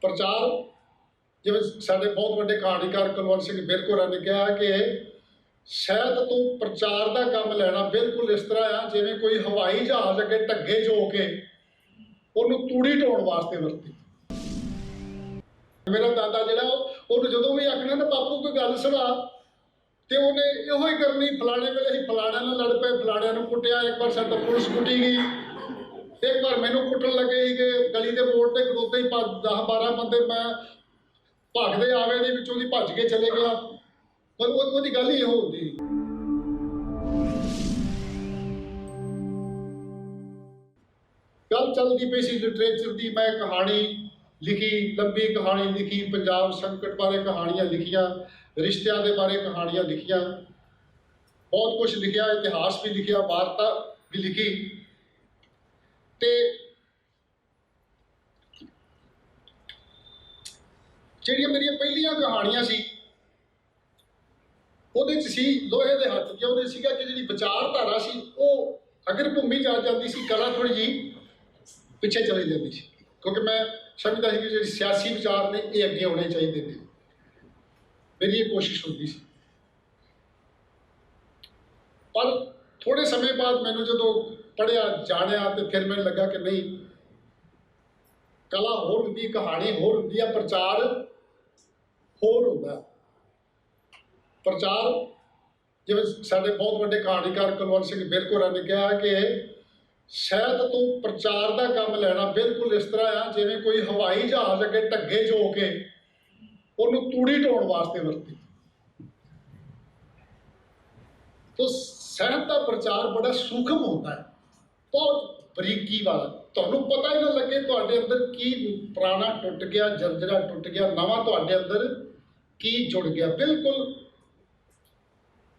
प्रचार जिवें साडे बहुत वड्डे कहानीकार कुलवंत सिंह बिरक होरां ने कहा कि शायद तू प्रचार का काम लेना बिल्कुल इस तरह आ जिवें कोई हवाई जहाज अगे ढगे जो के उन्होंने तूड़ी ढोण वास्ते वरती। मेरा दादा जिहड़ा उन्होंने जदों भी आखना ना बापू कोई गल सुना तो उन्हें इहो ही करनी, फलाने वेले ही फलाणिਆਂ ਨਾਲ लड़ पे, फलाणिਆਂ ਨੂੰ कुटिया, एक बार साडा पुलिस कुटी गई, एक बार मैनू कुटन लगे कि गली के मोड़ से खड़ोते ही 10-12 बंदे मैं भगदे आवे दे विचों दी भज के चले गया, पर वो गल ही होती। गल चलती पई सी लिटरेचर की, मैं कहानी लिखी, लंबी कहानी लिखी, पंजाब संकट बारे कहानियां लिखिया, रिश्तियां के बारे कहानियां लिखिया, बहुत कुछ लिखिया, इतिहास भी लिखिया, वार्ता भी लिखी। ते ਜਿਹੜੀਆਂ ਮੇਰੀਆਂ ਪਹਿਲੀਆਂ ਕਹਾਣੀਆਂ ਸੀ ਉਹਦੇ 'ਚ ਸੀ ਲੋਹੇ ਦੇ ਹੱਥ ਦੀਆਂ, ਉਹਦੇ ਸੀਗਾ ਕਿ ਜਿਹੜੀ ਵਿਚਾਰਧਾਰਾ ਸੀ ਉਹ ਅਗਰ ਭੂਮੀ ਜਾ ਜਾਂਦੀ ਸੀ, ਕਲਾ ਥੋੜੀ ਜੀ ਪਿੱਛੇ ਚਲੀ ਜਾਂਦੀ ਸੀ, ਕਿਉਂਕਿ ਮੈਂ ਸਮਝਦਾ ਸੀ ਕਿ ਜਿਹੜੇ ਸਿਆਸੀ ਵਿਚਾਰ ਨੇ ਇਹ ਅੱਗੇ ਆਉਣੇ ਚਾਹੀਦੇ ਨੇ। मेरी ये कोशिश होती सी, पर थोड़े समय बाद मैंने जो पढ़िया जानिया तो फिर मैंने लगा कि नहीं, कला होर होंदी, कहानी होर होंदी है, प्रचार होर होंदा। प्रचार जिवें साडे बहुत वड्डे कहानीकार कुलवंत सिंह बिरक होरां ने कहा कि शायद तू प्रचार का काम लेना बिल्कुल इस तरह आ जिवें कोई हवाई जहाज अगे ढगे जो के उन्होंने तूड़ी ढोण वास्ते वरती। तो साहित्य का प्रचार बड़ा सूखम होता है, बहुत बरीकी वाला, तुहानूं पता ही ना लगे तुहाडे अंदर की पुराना टुट गया, जर्जरा टुट गया, नवा तुहाडे अंदर की जुड़ गया। बिल्कुल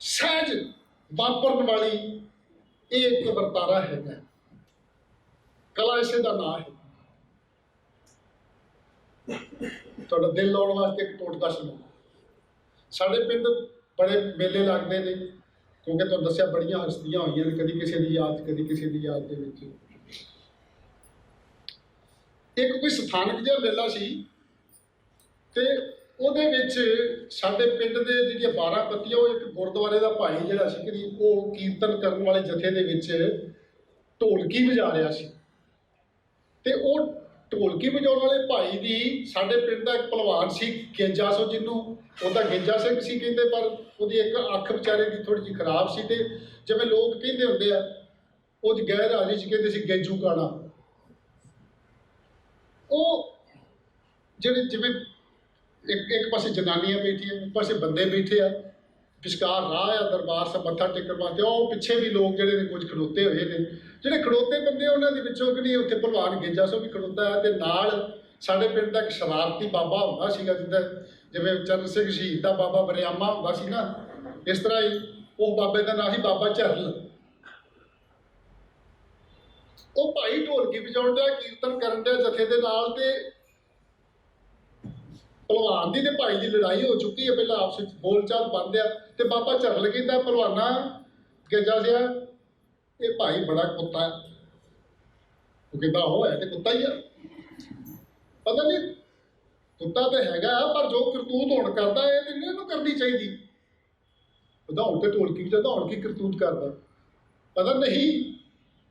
सहज वापरन वाली एक वर्तारा है, कला इसे का नाम है। थोड़ा दिल लाने वास्ते एक टोटका सुनो। साढ़े पिंड बड़े मेले लगते हैं, क्योंकि तुहानूं दस्सिया बड़ियां हस्तियां हुई हैं, कभी किसी की याद, कभी किसी की याद दे विच। एक कोई स्थानक जिहा मेला सी ते ਉਹਦੇ ਵਿੱਚ ਸਾਡੇ ਪਿੰਡ ਦੇ ਜਿਹੜੀਆਂ 12 ਪੱਤੀਆਂ, ਉਹ ਇੱਕ ਗੁਰਦੁਆਰੇ ਦਾ ਭਾਈ ਜਿਹੜਾ ਸੀ ਕਿ ਉਹ ਕੀਰਤਨ ਕਰਨ ਵਾਲੇ ਜਥੇ ਦੇ ਵਿੱਚ ਢੋਲਕੀ ਵਜਾ ਰਿਹਾ ਸੀ, ਤੇ ਉਹ ਢੋਲਕੀ ਵਜਾਉਣ ਵਾਲੇ ਭਾਈ ਦੀ ਸਾਡੇ ਪਿੰਡ ਦਾ ਇੱਕ ਪਹਿਲਵਾਨ ਸੀ ਗੇਜਾ ਸੋ, ਜਿਹਨੂੰ ਉਹਦਾ ਗੇਜਾ ਸਿੰਘ ਸੀ ਕਹਿੰਦੇ, ਪਰ ਉਹਦੀ ਇੱਕ ਅੱਖ ਵਿਚਾਰੇ ਦੀ ਥੋੜੀ ਜਿਹੀ ਖਰਾਬ ਸੀ, ਤੇ ਜਿਵੇਂ ਲੋਕ ਕਹਿੰਦੇ ਹੁੰਦੇ ਆ ਉਹਦੀ ਗੈਰ ਹਾਜ਼ਰੀ 'ਚ ਕਹਿੰਦੇ ਸੀ ਗੇਜੂ ਕਾਣਾ। ਉਹ ਜਿਹੜੇ ਜਿਵੇਂ एक पासे जनानियां बैठी, एक पासे बंदे बैठे आ, विचकार राह आ दरबार से मत्था टेकण वास्ते, और पिछे भी लोग जिहड़े ने कुछ खड़ोते हुए ने, जिहड़े खड़ोते बंदे उन्हां दे विचों कि उत्थे भलवान गेजा सो भी खड़ोता है, ते नाल साडे पिंड दा इक शरारती बाबा हुंदा सीगा, जिवें चरण सिंह शहीद दा बाबा बरियामा हुंदा सी ना, इस तरह ही उस बाबे दा नाम सी बाबा झरल। ਉਹ ਭਾਈ ਢੋਲਕੀ ਵਜਾਉਣ ਡਿਆ, कीर्तन ਕਰਨ ਡਿਆ जथे ਦੇ ਨਾਲ, ਤੇ ਭਲਵਾਨ ਦੀ ਤੇ ਭਾਈ ਦੀ ਲੜਾਈ ਹੋ ਚੁੱਕੀ ਹੈ, ਪਹਿਲਾਂ ਆਪਸ ਵਿੱਚ ਬੋਲਚਾਲ ਬੰਦ ਆ, ਤੇ ਬਾਬਾ ਝਰਲ ਕਹਿੰਦਾ ਭਲਵਾਨਾ ਗੇਜਾ ਸਿਆ, ਇਹ ਭਾਈ ਬੜਾ ਕੁੱਤਾ ਹੈ। ਉਹ ਕਹਿੰਦਾ ਉਹ ਹੈ ਤੇ ਕੁੱਤਾ ਹੀ ਆ, ਪਤਾ ਨਹੀਂ ਕੁੱਤਾ ਤੇ ਹੈਗਾ, ਪਰ ਜੋ ਕਰਤੂਤ ਹੁਣ ਕਰਦਾ ਇਹ ਤੇ ਨਹੀਂ ਇਹਨੂੰ ਕਰਨੀ ਚਾਹੀਦੀ। ਵਧਾਉਣ ਤੇ ਢੋਲਕੀ ਵਿੱਚ ਵਧਾਉਣ ਕੀ ਕਰਤੂਤ ਕਰਦਾ ਪਤਾ ਨਹੀਂ,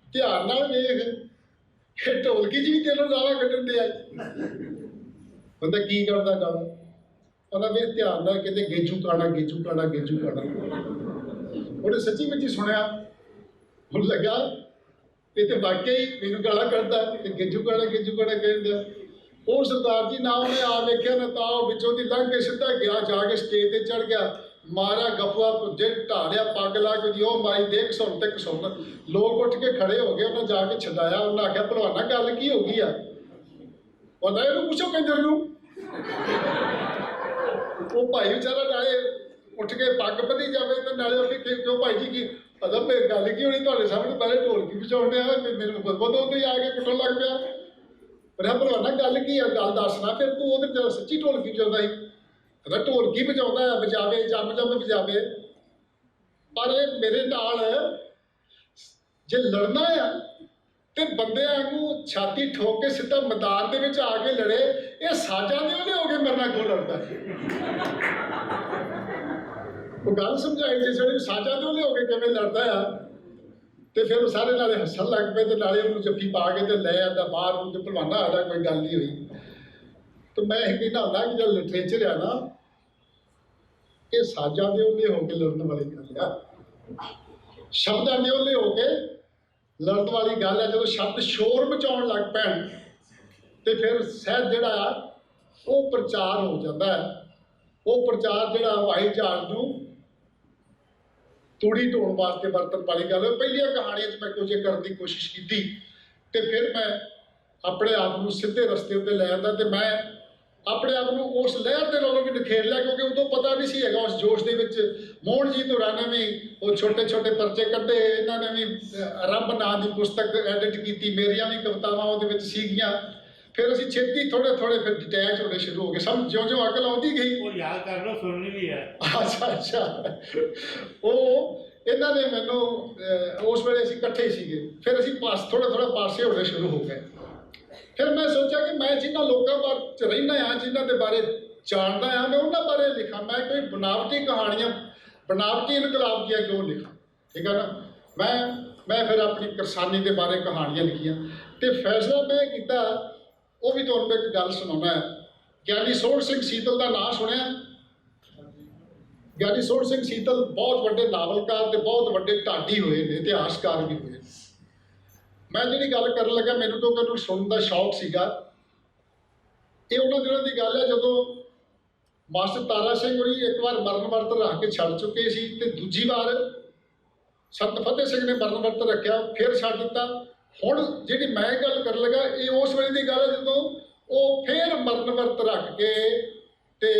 ਧਿਆਨ ਨਾਲ ਵੇਖ, ਇਹ ਢੋਲਕੀ 'ਚ ਵੀ ਤੈਨੂੰ ਗਾਲਾਂ ਕੱਢਣ ਡਿਆ ਬੰਦਾ ਕੀ ਕਰਦਾ ਗੱਲ ਪਤਾ ਵੀ ਧਿਆਨ ਨਾਲ ਕਹਿੰਦੇ ਗੇਜੂ ਕਾਣਾ, ਗੇਜੂ ਕਾਣਾ, ਗੇਜੂ ਕਾਣਾ। ਉਹਨੇ ਸੱਚੀ ਵਿੱਚ ਹੀ ਸੁਣਿਆ, ਹੁਣ ਲੱਗਾ ਇਹ ਤੇ ਵਾਕਿਆ ਹੀ ਮੈਨੂੰ ਗਾਲਾਂ ਕੱਢਦਾ, ਤੇ ਗੇਜੂ ਕਾਣਾ, ਗੇਜੂ ਕਾਣਾ ਕਹਿੰਦਾ। ਉਹ ਸਰਦਾਰ ਜੀ ਨਾ ਉਹਨੇ ਆ ਵੇਖਿਆ ਨਾ ਤਾਂ ਉਹ ਵਿੱਚੋਂ ਦੀ ਲੰਘ ਕੇ ਸਿੱਧਾ ਗਿਆ, ਜਾ ਕੇ ਸਟੇਜ ਤੇ ਚੜ ਗਿਆ, ਮਾਰਿਆ ਗਫੂਆ ਪੁੱਜੇ, ਢਾਲਿਆ ਪੱਗ ਲਾ ਕੇ ਦੀ ਉਹ ਮਾਰੀ ਦੇਖ ਸੁਣ ਤੇ ਕਸੁਣ। ਲੋਕ ਉੱਠ ਕੇ ਖੜੇ ਹੋ ਗਏ, ਉਹਨਾਂ ਜਾ ਕੇ ਛਡਾਇਆ। ਉਹਨਾਂ ਆਖਿਆ ਭਲਵਾਨਾ ਗੱਲ ਕੀ ਹੋ ਗਈ ਆ? ਪਤਾ ਇਹਨੂੰ ਪੁੱਛੋ ਕੰਜਰ ਨੂੰ। ਉਹ ਭਾਈ ਵਿਚਾਰਾ ਨਾਲੇ ਉੱਠ ਕੇ ਪੱਗ ਬੰਨ੍ਹੀ ਜਾਵੇ ਤੇ ਨਾਲੇ ਉਹ ਕਿਉਂ ਭਾਈ ਜੀ ਕੀ ਪਤਾ ਗੱਲ ਕੀ ਹੋਣੀ ਤੁਹਾਡੇ ਸਾਹਮਣੇ, ਪਹਿਲੇ ਢੋਲਕੀ ਵਜਾਉਣ ਡਿਆ, ਮੈਨੂੰ ਖੁਦ ਉੱਤੇ ਆ ਕੇ ਕੁੱਟਣ ਲੱਗ ਪਿਆ। ਪਰ ਭਲਵਾਨਾ ਗੱਲ ਕੀ ਆ, ਗੱਲ ਦੱਸਣਾ। ਫਿਰ ਤੂੰ ਉਹਦੇ ਸੱਚੀ ਢੋਲਕੀ ਵਜਾਉਂਦਾ ਸੀ, ਕਹਿੰਦਾ ਢੋਲਕੀ ਵਜਾਉਂਦਾ ਆ, ਵਜਾਵੇ ਜੰਮ ਜੰਮ ਵਜਾਵੇ, ਪਰ ਇਹ ਮੇਰੇ ਨਾਲ ਜੇ ਲੜਨਾ ਆ ਤੇ ਬੰਦਿਆਂ ਵਾਂਗੂ ਛਾਤੀ ਠੋਕ ਕੇ ਸਿੱਧਾ ਮੈਦਾਨ ਦੇ ਵਿੱਚ ਆ ਕੇ ਲੜੇ। ਇਹ ਸਾਜਾਂ ਦੇ ਉਹਨੇ ਹੋ ਕੇ ਮੇਰੇ ਨਾਲ ਕਿਉਂ ਲੜਦਾ? ਉਹ ਗੱਲ ਸਮਝਾਈ ਜਿਸ ਵੇਲੇ ਸਾਜਾਂ ਦੇ ਉਹਨੇ ਹੋ ਕੇ ਕਿਵੇਂ ਲੜਦਾ ਆ। ਤੇ ਫਿਰ ਉਹ ਸਾਰੇ ਨਾਲੇ ਹੱਸਣ ਲੱਗ ਪਏ ਤੇ ਨਾਲੇ ਉਹਨੂੰ ਜੱਫੀ ਪਾ ਕੇ ਤੇ ਲੈ ਆਂਦਾ ਬਾਹਰ ਨੂੰ ਤੇ ਭਲਵਾਨਾ ਆਦਾ ਕੋਈ ਗੱਲ ਨਹੀਂ ਹੋਈ। ਤੇ ਮੈਂ ਇਹ ਕਹਿੰਦਾ ਹੁੰਦਾ ਕਿ ਜਦ ਲਿਟਰੇਚਰ ਆ ਨਾ, ਇਹ ਸਾਜਾਂ ਦੇ ਉਹਨੇ ਹੋ ਕੇ ਲੜਨ ਵਾਲੀ ਗੱਲ ਆ, ਸ਼ਬਦਾਂ ਦੇ ਉਹਨੇ ਹੋ ਕੇ ਲੜਨ ਵਾਲੀ ਗੱਲ ਹੈ। ਜਦੋਂ ਸ਼ਬਦ ਸ਼ੋਰ ਮਚਾਉਣ ਲੱਗ ਪੈਣ ਤੇ ਫਿਰ ਸਹਿਜ ਜਿਹੜਾ ਆ ਉਹ ਪ੍ਰਚਾਰ ਹੋ ਜਾਂਦਾ ਹੈ। ਉਹ ਪ੍ਰਚਾਰ ਜਿਹੜਾ ਹਵਾਈ ਜਹਾਜ਼ ਨੂੰ ਤੂੜੀ ਢੋਣ ਵਾਸਤੇ ਵਰਤਣ ਵਾਲੀ ਗੱਲ ਹੈ। ਪਹਿਲੀਆਂ ਕਹਾਣੀਆਂ 'ਚ ਮੈਂ ਕੁਝ ਕਰਨ ਦੀ ਕੋਸ਼ਿਸ਼ ਕੀਤੀ ਤੇ ਫਿਰ ਮੈਂ ਆਪਣੇ ਆਪ ਨੂੰ ਸਿੱਧੇ ਰਸਤੇ ਉੱਤੇ ਲੈ ਆਂਦਾ ਤੇ ਮੈਂ ਆਪਣੇ ਆਪ ਨੂੰ ਉਸ ਲਹਿਰ ਦੇ ਨਾਲੋਂ ਵੀ ਨਿਖੇੜ ਲਿਆ, ਕਿਉਂਕਿ ਉਦੋਂ ਪਤਾ ਨਹੀਂ ਸੀ ਹੈਗਾ। ਉਸ ਜੋਸ਼ ਦੇ ਵਿੱਚ ਮੋਹਨਜੀਤ ਹੋਰਾਂ ਨੇ ਵੀ ਉਹ ਛੋਟੇ ਛੋਟੇ ਪਰਚੇ ਕੱਢੇ, ਇਹਨਾਂ ਨੇ ਵੀ ਰੱਬ ਨਾਂ ਦੀ ਪੁਸਤਕ ਐਡਿਟ ਕੀਤੀ, ਮੇਰੀਆਂ ਵੀ ਕਵਿਤਾਵਾਂ ਉਹਦੇ ਵਿੱਚ ਸੀਗੀਆਂ। ਫਿਰ ਅਸੀਂ ਛੇਤੀ ਥੋੜੇ ਥੋੜੇ ਫਿਰ ਡਿਟੈਚ ਹੋਣੇ ਸ਼ੁਰੂ ਹੋ ਗਏ। ਸਭ ਜਿਉਂ ਅਕਲ ਆਉਂਦੀ ਗਈ। ਉਹ ਯਾਦ ਕਰ ਲਓ, ਸੁਣਨੀ ਵੀ ਹੈ। ਅੱਛਾ ਉਹ ਇਹਨਾਂ ਨੇ ਮੈਨੂੰ ਉਸ ਵੇਲੇ ਅਸੀਂ ਇਕੱਠੇ ਸੀਗੇ। ਫਿਰ ਅਸੀਂ ਥੋੜਾ ਪਾਸੇ ਹੋਣੇ ਸ਼ੁਰੂ ਹੋ ਗਏ। ਫਿਰ ਮੈਂ ਸੋਚਿਆ ਕਿ ਮੈਂ ਜਿਨ੍ਹਾਂ ਲੋਕਾਂ ਬਾਰੇ ਰਹਿੰਦਾ ਆ, ਜਿਨ੍ਹਾਂ ਦੇ ਬਾਰੇ ਜਾਣਦਾ ਆ, ਮੈਂ ਉਹਨਾਂ ਬਾਰੇ ਲਿਖਾਂ। ਮੈਂ ਕੋਈ ਬਣਾਵਟੀ ਕਹਾਣੀਆਂ, ਬਣਾਵਟੀ ਇਨਕਲਾਬ ਦੀਆਂ ਕਿਉਂ ਲਿਖਾਂ? ਠੀਕ ਹੈ ਨਾ। ਮੈਂ ਫਿਰ ਆਪਣੀ ਕਿਰਸਾਨੀ ਦੇ ਬਾਰੇ ਕਹਾਣੀਆਂ ਲਿਖੀਆਂ ਤੇ ਫੈਸਲਾ ਮੈਂ ਕੀਤਾ, ਉਹ ਵੀ ਤੁਹਾਨੂੰ ਇੱਕ ਗੱਲ ਸੁਣਾਉਣਾ ਹੈ। ਗਿਆਨੀ ਸੋਹਣ ਸਿੰਘ ਸੀਤਲ ਦਾ ਨਾਂ ਸੁਣਿਆ? ਗਿਆਨੀ ਸੋਹਣ ਸਿੰਘ ਸੀਤਲ ਬਹੁਤ ਵੱਡੇ ਨਾਵਲਕਾਰ ਤੇ ਬਹੁਤ ਵੱਡੇ ਢਾਡੀ ਹੋਏ ਨੇ, ਇਤਿਹਾਸਕਾਰ ਵੀ ਹੋਏ। ਮੈਂ ਜਿਹੜੀ ਗੱਲ ਕਰਨ ਲੱਗਾ, ਮੈਨੂੰ ਤਾਂ ਉਹਨੂੰ ਸੁਣਨ ਦਾ ਸ਼ੌਕ ਸੀਗਾ। ਇਹ ਉਹਨਾਂ ਦਿਨਾਂ ਦੀ ਗੱਲ ਹੈ ਜਦੋਂ ਮਾਸਟਰ ਤਾਰਾ ਸਿੰਘ ਹੋਰੀ ਇੱਕ ਵਾਰ ਮਰਨ ਵਰਤ ਰੱਖ ਕੇ ਛੱਡ ਚੁੱਕੇ ਸੀ ਤੇ ਦੂਜੀ ਵਾਰ ਸੰਤ ਫਤਿਹ ਸਿੰਘ ਨੇ ਮਰਨ ਵਰਤ ਰੱਖਿਆ, ਫਿਰ ਛੱਡ ਦਿੱਤਾ। ਹੁਣ ਜਿਹੜੀ ਮੈਂ ਗੱਲ ਕਰਨ ਲੱਗਾ, ਇਹ ਉਸ ਵੇਲੇ ਦੀ ਗੱਲ ਹੈ ਜਦੋਂ ਉਹ ਫਿਰ ਮਰਨ ਵਰਤ ਰੱਖ ਕੇ ਤੇ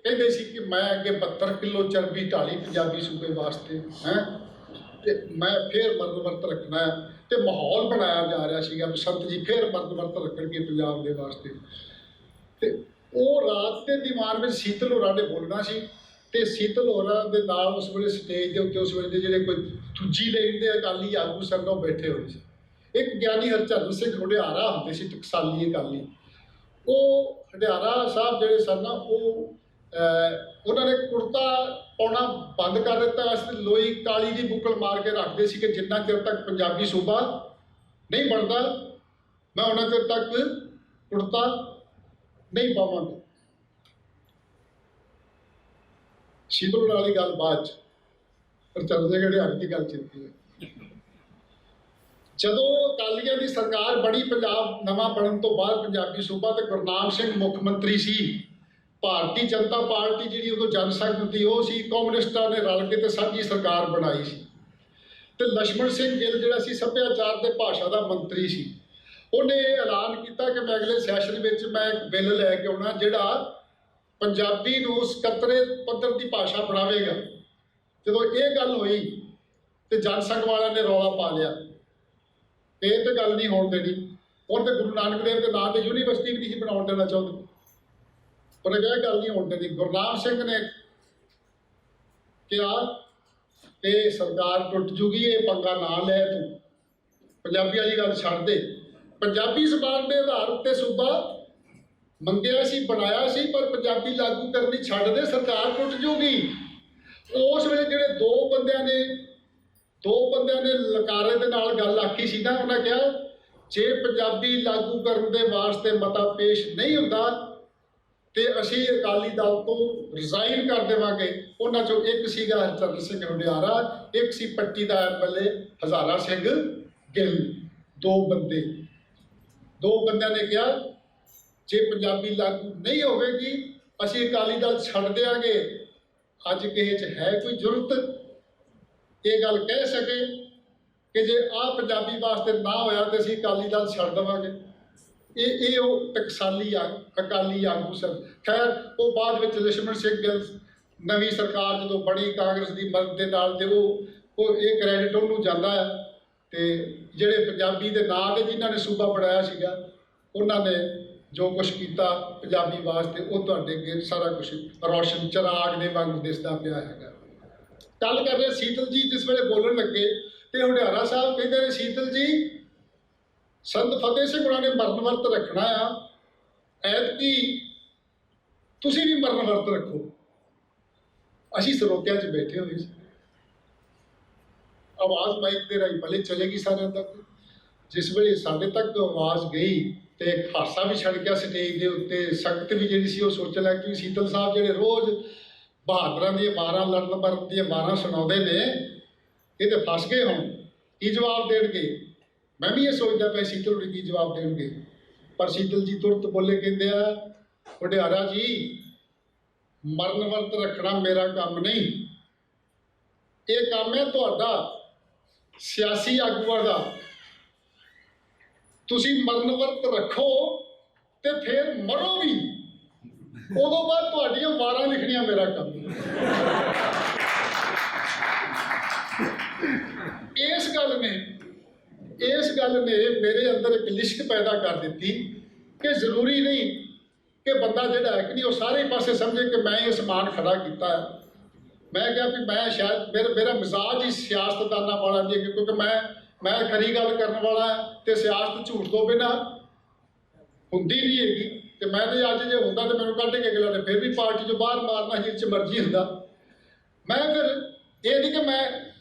ਕਹਿੰਦੇ ਸੀ ਕਿ ਮੈਂ ਅੱਗੇ 72 ਕਿਲੋ ਚਰਬੀ ਢਾਲੀ ਪੰਜਾਬੀ ਸੂਬੇ ਵਾਸਤੇ ਹੈ ਤੇ ਮੈਂ ਫਿਰ ਮਰਨ ਵਰਤ ਰੱਖਣਾ ਹੈ। ਤੇ ਮਾਹੌਲ ਬਣਾਇਆ ਜਾ ਰਿਹਾ ਸੀਗਾ ਵੀ ਸੰਤ ਜੀ ਫਿਰ ਮਰਨ ਵਰਤ ਰੱਖਣਗੇ ਪੰਜਾਬ ਦੇ ਵਾਸਤੇ। ਤੇ ਉਹ ਰਾਤ ਦੇ ਦੀਵਾਨ ਵਿੱਚ ਸੀਤਲ ਹੋਰਾਂ ਨੇ ਬੋਲਣਾ ਸੀ ਤੇ ਸੀਤਲ ਹੋਰਾਂ ਦੇ ਨਾਲ ਉਸ ਵੇਲੇ ਸਟੇਜ ਦੇ ਉੱਤੇ ਉਸ ਵੇਲੇ ਦੇ ਜਿਹੜੇ ਕੋਈ ਦੂਜੀ ਲਾਈਨ ਦੇ ਅਕਾਲੀ ਆਗੂ ਸਨ ਉਹ ਬੈਠੇ ਹੋਏ ਸੀ। ਇੱਕ ਗਿਆਨੀ ਹਰਚਰਨ ਸਿੰਘ ਹੰਡਿਆਰਾ ਹੁੰਦੇ ਸੀ, ਟਕਸਾਲੀ ਅਕਾਲੀ। ਉਹ ਹੰਡਿਆਰਾ ਸਾਹਿਬ ਜਿਹੜੇ ਸਨ ਨਾ, ਉਹ ਉਹਨਾਂ ਨੇ ਕੁੜਤਾ ਪਾਉਣਾ ਬੰਦ ਕਰ ਦਿੱਤਾ। ਅਸੀਂ ਲੋਈ ਕਾਲੀ ਦੀ ਬੁੱਕਲ ਮਾਰ ਕੇ ਰੱਖਦੇ ਸੀ ਕਿ ਜਿੰਨਾ ਚਿਰ ਤੱਕ ਪੰਜਾਬੀ ਸੂਬਾ ਨਹੀਂ ਬਣਦਾ ਮੈਂ ਉਹਨਾਂ ਚਿਰ ਤੱਕ ਕੁੜਤਾ ਨਹੀਂ ਪਾਵਾਂਗਾ। ਸ਼ੀਤਲ ਵਾਲੀ ਗੱਲ ਬਾਅਦ 'ਚ, ਪਰ ਚੱਲਦੇ ਗੜੇ ਹਰ ਦੀ ਗੱਲ ਚਿੰਤੀ ਹੈ। ਜਦੋਂ ਅਕਾਲੀਆਂ ਦੀ ਸਰਕਾਰ ਬਣੀ, ਪੰਜਾਬ ਨਵਾਂ ਬਣਨ ਤੋਂ ਬਾਅਦ ਪੰਜਾਬੀ ਸੂਬਾ ਤੇ ਗੁਰਨਾਮ ਸਿੰਘ ਮੁੱਖ ਮੰਤਰੀ ਸੀ। ਭਾਰਤੀ ਜਨਤਾ ਪਾਰਟੀ ਜਿਹੜੀ ਉਦੋਂ ਜਨਸੰਘ ਦੀ ਉਹ ਸੀ, ਕਮਿਊਨਿਸਟਾਂ ਨੇ ਰਲ ਕੇ ਤੇ ਸਾਂਝੀ ਸਰਕਾਰ ਬਣਾਈ ਸੀ। ਤੇ ਲਛਮਣ ਸਿੰਘ ਗਿੱਲ ਜਿਹੜਾ ਸੀ ਸੱਭਿਆਚਾਰ ਤੇ ਭਾਸ਼ਾ ਦਾ ਮੰਤਰੀ ਸੀ, ਉਹਨੇ ਐਲਾਨ ਕੀਤਾ ਕਿ ਮੈਂ ਅਗਲੇ ਸੈਸ਼ਨ ਵਿੱਚ ਮੈਂ ਇੱਕ ਬਿੱਲ ਲੈ ਕੇ ਆਉਣਾ ਜਿਹੜਾ ਪੰਜਾਬੀ ਨੂੰ ਸਕੱਤਰੇ ਪੱਧਰ ਦੀ ਭਾਸ਼ਾ ਬਣਾਵੇਗਾ। ਜਦੋਂ ਇਹ ਗੱਲ ਹੋਈ ਤੇ ਜਨਸੰਘ ਵਾਲਿਆਂ ਨੇ ਰੌਲਾ ਪਾ ਲਿਆ, ਇਹ ਤੇ ਗੱਲ ਨਹੀਂ ਹੋਣ ਦੇਣੀ। ਹੁਣ ਤੇ ਗੁਰੂ ਨਾਨਕ ਦੇਵ ਦੇ ਨਾਂ ਤੇ ਯੂਨੀਵਰਸਿਟੀ ਵੀ ਨਹੀਂ ਬਣਾਉਣ ਦੇਣਾ ਚਾਹੁੰਦੇ, ਪਰ ਇਹ ਗੱਲ ਨਹੀਂ ਹੋਣ ਦੇਣੀ। ਗੁਰਨਾਮ ਸਿੰਘ ਨੇ ਕਿਹਾ ਇਹ ਸਰਕਾਰ ਟੁੱਟ ਜੂਗੀ, ਇਹ ਪੰਗਾ ਨਾ ਲੈ, ਤੂੰ ਪੰਜਾਬੀ ਵਾਲੀ ਗੱਲ ਛੱਡ ਦੇ। ਪੰਜਾਬੀ ਜ਼ਬਾਨ ਦੇ ਆਧਾਰ ਉੱਤੇ ਸੂਬਾ ਮੰਗਿਆ ਸੀ, ਬਣਾਇਆ ਸੀ, ਪਰ ਪੰਜਾਬੀ ਲਾਗੂ ਕਰਨੀ ਛੱਡ ਦੇ, ਸਰਕਾਰ ਟੁੱਟ ਜੂਗੀ। ਉਸ ਵੇਲੇ ਜਿਹੜੇ ਦੋ ਬੰਦਿਆਂ ਨੇ ਲਕਾਰੇ ਦੇ ਨਾਲ ਗੱਲ ਆਖੀ ਸੀ ਨਾ, ਉਹਨਾਂ ਕਿਹਾ ਜੇ ਪੰਜਾਬੀ ਲਾਗੂ ਕਰਨ ਦੇ ਵਾਸਤੇ ਮਤਾ ਪੇਸ਼ ਨਹੀਂ ਹੁੰਦਾ ਤੇ ਅਸੀਂ ਅਕਾਲੀ ਦਲ ਤੋਂ ਰਿਜ਼ਾਈਨ ਕਰ ਦੇਵਾਂਗੇ। ਉਹਨਾਂ ਚੋਂ ਇੱਕ ਸੀਗਾ ਹਰਚਰਨ ਸਿੰਘ ਹੰਡਿਆਰਾ, ਇੱਕ ਸੀ ਪੱਟੀ ਦਾ ਐਮਐਲਏ ਹਜ਼ਾਰਾ ਸਿੰਘ ਗਿੱਲ। ਦੋ ਬੰਦਿਆਂ ਨੇ ਕਿਹਾ ਜੇ ਪੰਜਾਬੀ ਲਾਗੂ ਨਹੀਂ ਹੋਵੇਗੀ ਅਸੀਂ ਅਕਾਲੀ ਦਲ ਛੱਡ ਦਿਆਂਗੇ। ਅੱਜ ਕਿਸੇ 'ਚ ਹੈ ਕੋਈ ਜ਼ਰੂਰਤ ਇਹ ਗੱਲ ਕਹਿ ਸਕੇ ਕਿ ਜੇ ਆਹ ਪੰਜਾਬੀ ਵਾਸਤੇ ਨਾ ਹੋਇਆ ਤੇ ਅਸੀਂ ਅਕਾਲੀ ਦਲ ਛੱਡ ਦੇਵਾਂਗੇ? ਇਹ ਉਹ ਟਕਸਾਲੀ ਅਕਾਲੀ ਆਗੂ ਸਨ। ਖੈਰ ਉਹ ਬਾਅਦ ਵਿੱਚ ਲਛਮਣ ਸਿੰਘ ਗਿੱਲ ਨਵੀਂ ਸਰਕਾਰ ਜਦੋਂ ਬਣੀ ਕਾਂਗਰਸ ਦੀ ਮਦਦ ਦੇ ਨਾਲ, ਤੇ ਉਹ ਇਹ ਕ੍ਰੈਡਿਟ ਉਹਨੂੰ ਜਾਂਦਾ ਹੈ। ਤੇ ਜਿਹੜੇ ਪੰਜਾਬੀ ਦੇ ਨਾਂ ਦੇ ਜਿਨ੍ਹਾਂ ਨੇ ਸੂਬਾ ਬਣਾਇਆ ਸੀਗਾ, ਉਹਨਾਂ ਨੇ ਜੋ ਕੁਛ ਕੀਤਾ ਪੰਜਾਬੀ ਵਾਸਤੇ, ਉਹ ਤੁਹਾਡੇ ਅੱਗੇ ਸਾਰਾ ਕੁਛ ਰੌਸ਼ਨ ਚਿਰਾਗ ਦੇ ਵਾਂਗ ਦਿਸਦਾ ਪਿਆ ਹੈਗਾ। ਗੱਲ ਕਰ ਰਹੇ ਸੀਤਲ ਜੀ ਜਿਸ ਵੇਲੇ ਬੋਲਣ ਲੱਗੇ ਤੇ ਹੰਡਿਆਰਾ ਸਾਹਿਬ ਕਹਿੰਦੇ ਨੇ, ਸੀਤਲ ਜੀ ਸੰਤ ਫਤਿਹ ਸਿੰਘ ਉਹਨਾਂ ਨੇ ਮਰਨ ਵਰਤ ਰੱਖਣਾ ਆ, ਐਤਕੀ ਤੁਸੀਂ ਵੀ ਮਰਨ ਵਰਤ ਰੱਖੋ। ਅਸੀਂ ਸਰੋਤਿਆਂ 'ਚ ਬੈਠੇ ਹੋਏ ਸੀ, ਆਵਾਜ਼ ਮਾਈਕ ਦੇ ਰਾਹੀਂ ਭਲੇ ਚਲੇਗੀ ਸਾਰਿਆਂ ਤੱਕ। ਜਿਸ ਵੇਲੇ ਸਾਡੇ ਤੱਕ ਆਵਾਜ਼ ਗਈ ਤੇ ਹਾਸਾ ਵੀ ਛੜ ਗਿਆ ਸਟੇਜ ਦੇ ਉੱਤੇ, ਸੰਗਤ ਵੀ ਜਿਹੜੀ ਸੀ ਉਹ ਸੋਚਣ ਲੱਗ ਪਈ ਸੀਤਲ ਸਾਹਿਬ ਜਿਹੜੇ ਰੋਜ਼ ਬਹਾਦਰਾਂ ਦੀਆਂ ਵਾਰਾਂ, ਲੜਨ ਮਰਨ ਦੀਆਂ ਵਾਰਾਂ ਸੁਣਾਉਂਦੇ ਨੇ, ਇਹ ਤੇ ਫਸ ਗਏ ਹੁਣ, ਕੀ ਜਵਾਬ ਦੇਣਗੇ। ਮੈਂ ਵੀ ਇਹ ਸੋਚਦਾ ਪਿਆ ਸੀਤਲ ਨੂੰ ਕੀ ਜਵਾਬ ਦੇਣਗੇ, ਪਰ ਸੀਤਲ ਜੀ ਤੁਰਤ ਬੋਲੇ, ਕਹਿੰਦੇ ਆ ਵਡਿਆਰਾ ਜੀ ਮਰਨ ਵਰਤ ਰੱਖਣਾ ਮੇਰਾ ਕੰਮ ਨਹੀਂ, ਇਹ ਕੰਮ ਹੈ ਤੁਹਾਡਾ ਸਿਆਸੀ ਆਗੂਆਂ ਦਾ। ਤੁਸੀਂ ਮਰਨ ਵਰਤ ਰੱਖੋ ਤੇ ਫਿਰ ਮਰੋ ਵੀ, ਉਦੋਂ ਬਾਅਦ ਤੁਹਾਡੀਆਂ ਵਾਰਾਂ ਲਿਖਣੀਆਂ ਮੇਰਾ ਕੰਮ। ਇਸ ਗੱਲ ਨੇ ਮੇਰੇ ਅੰਦਰ ਇੱਕ ਲਿਸ਼ਕ ਪੈਦਾ ਕਰ ਦਿੱਤੀ ਕਿ ਜ਼ਰੂਰੀ ਨਹੀਂ ਕਿ ਬੰਦਾ ਜਿਹੜਾ ਹੈ ਕਿ ਨਹੀਂ ਉਹ ਸਾਰੇ ਪਾਸੇ ਸਮਝੇ ਕਿ ਮੈਂ ਇਹ ਸਮਾਨ ਖੜਾ ਕੀਤਾ ਹੈ। ਮੈਂ ਕਿਹਾ ਵੀ ਮੈਂ ਸ਼ਾਇਦ ਮੇਰਾ ਮਿਜ਼ਾਜ ਹੀ ਸਿਆਸਤਦਾਨਾਂ ਵਾਲਾ ਨਹੀਂ, ਕਿਉਂਕਿ ਮੈਂ ਖਰੀ ਗੱਲ ਕਰਨ ਵਾਲਾ ਤੇ ਸਿਆਸਤ ਝੂਠ ਤੋਂ ਬਿਨਾਂ ਹੁੰਦੀ ਨਹੀਂ ਹੈਗੀ। ਤੇ ਮੈਂ ਤੇ ਅੱਜ ਜੇ ਹੁੰਦਾ ਤੇ ਮੈਨੂੰ ਕੱਢ ਕੇ ਅਗਲਾ ਨੇ ਫਿਰ ਵੀ ਪਾਰਟੀ 'ਚੋਂ ਬਾਹਰ ਮਾਰਨਾ ਹੀ 'ਚ ਮਰਜ਼ੀ ਹੁੰਦਾ। ਮੈਂ ਫਿਰ ਇਹ ਨਹੀਂ ਕਿ